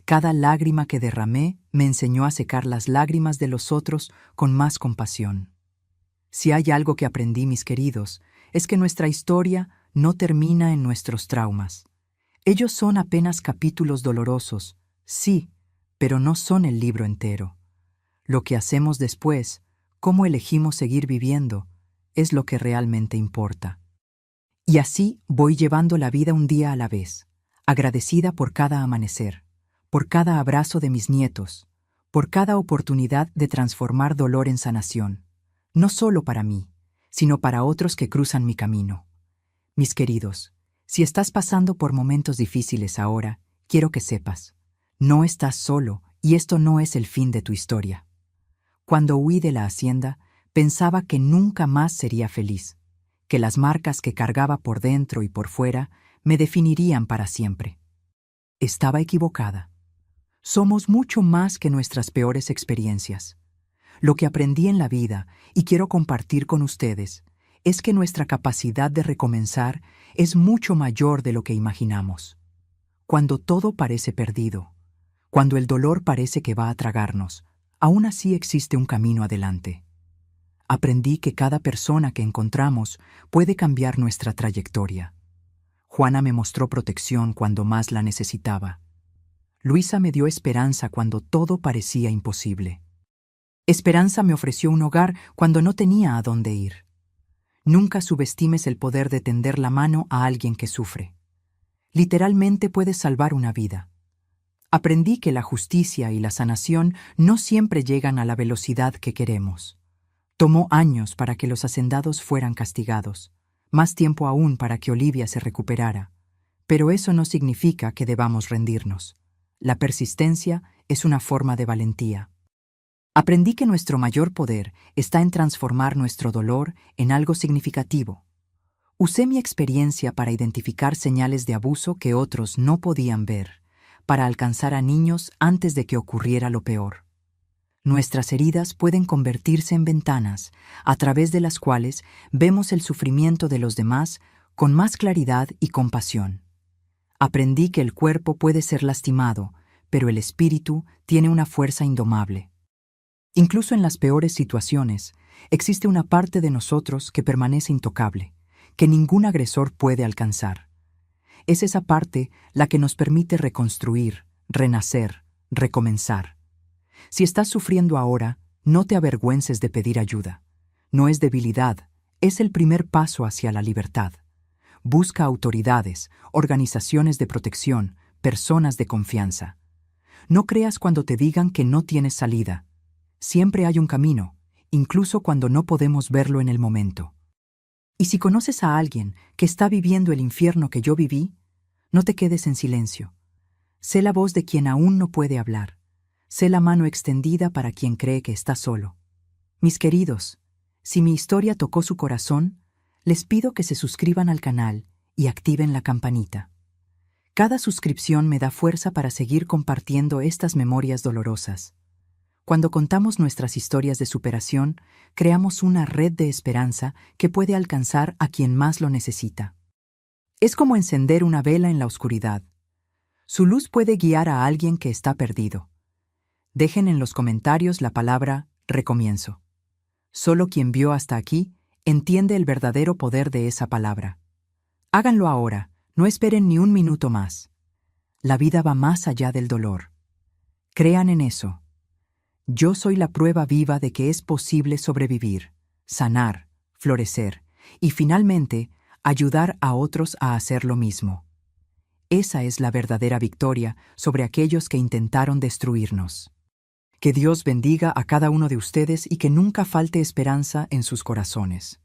Cada lágrima que derramé me enseñó a secar las lágrimas de los otros con más compasión. Si hay algo que aprendí, mis queridos, es que nuestra historia no termina en nuestros traumas. Ellos son apenas capítulos dolorosos, sí, pero no son el libro entero. Lo que hacemos después, cómo elegimos seguir viviendo, es lo que realmente importa. Y así voy llevando la vida un día a la vez, agradecida por cada amanecer, por cada abrazo de mis nietos, por cada oportunidad de transformar dolor en sanación, no solo para mí, sino para otros que cruzan mi camino. Mis queridos, si estás pasando por momentos difíciles ahora, quiero que sepas, no estás solo y esto no es el fin de tu historia. Cuando huí de la hacienda, pensaba que nunca más sería feliz, que las marcas que cargaba por dentro y por fuera me definirían para siempre. Estaba equivocada. Somos mucho más que nuestras peores experiencias. Lo que aprendí en la vida, y quiero compartir con ustedes, es que nuestra capacidad de recomenzar es mucho mayor de lo que imaginamos. Cuando todo parece perdido, cuando el dolor parece que va a tragarnos, aún así existe un camino adelante. Aprendí que cada persona que encontramos puede cambiar nuestra trayectoria. Juana me mostró protección cuando más la necesitaba. Luisa me dio esperanza cuando todo parecía imposible. Esperanza me ofreció un hogar cuando no tenía a dónde ir. Nunca subestimes el poder de tender la mano a alguien que sufre. Literalmente puedes salvar una vida. Aprendí que la justicia y la sanación no siempre llegan a la velocidad que queremos. Tomó años para que los hacendados fueran castigados, más tiempo aún para que Olivia se recuperara. Pero eso no significa que debamos rendirnos. La persistencia es una forma de valentía. Aprendí que nuestro mayor poder está en transformar nuestro dolor en algo significativo. Usé mi experiencia para identificar señales de abuso que otros no podían ver, para alcanzar a niños antes de que ocurriera lo peor. Nuestras heridas pueden convertirse en ventanas, a través de las cuales vemos el sufrimiento de los demás con más claridad y compasión. Aprendí que el cuerpo puede ser lastimado, pero el espíritu tiene una fuerza indomable. Incluso en las peores situaciones, existe una parte de nosotros que permanece intocable, que ningún agresor puede alcanzar. Es esa parte la que nos permite reconstruir, renacer, recomenzar. Si estás sufriendo ahora, no te avergüences de pedir ayuda. No es debilidad, es el primer paso hacia la libertad. Busca autoridades, organizaciones de protección, personas de confianza. No creas cuando te digan que no tienes salida. Siempre hay un camino, incluso cuando no podemos verlo en el momento. Y si conoces a alguien que está viviendo el infierno que yo viví, no te quedes en silencio. Sé la voz de quien aún no puede hablar. Sé la mano extendida para quien cree que está solo. Mis queridos, si mi historia tocó su corazón, les pido que se suscriban al canal y activen la campanita. Cada suscripción me da fuerza para seguir compartiendo estas memorias dolorosas. Cuando contamos nuestras historias de superación, creamos una red de esperanza que puede alcanzar a quien más lo necesita. Es como encender una vela en la oscuridad. Su luz puede guiar a alguien que está perdido. Dejen en los comentarios la palabra recomienzo. Solo quien vio hasta aquí entiende el verdadero poder de esa palabra. Háganlo ahora, no esperen ni un minuto más. La vida va más allá del dolor. Crean en eso. Yo soy la prueba viva de que es posible sobrevivir, sanar, florecer y finalmente ayudar a otros a hacer lo mismo. Esa es la verdadera victoria sobre aquellos que intentaron destruirnos. Que Dios bendiga a cada uno de ustedes y que nunca falte esperanza en sus corazones.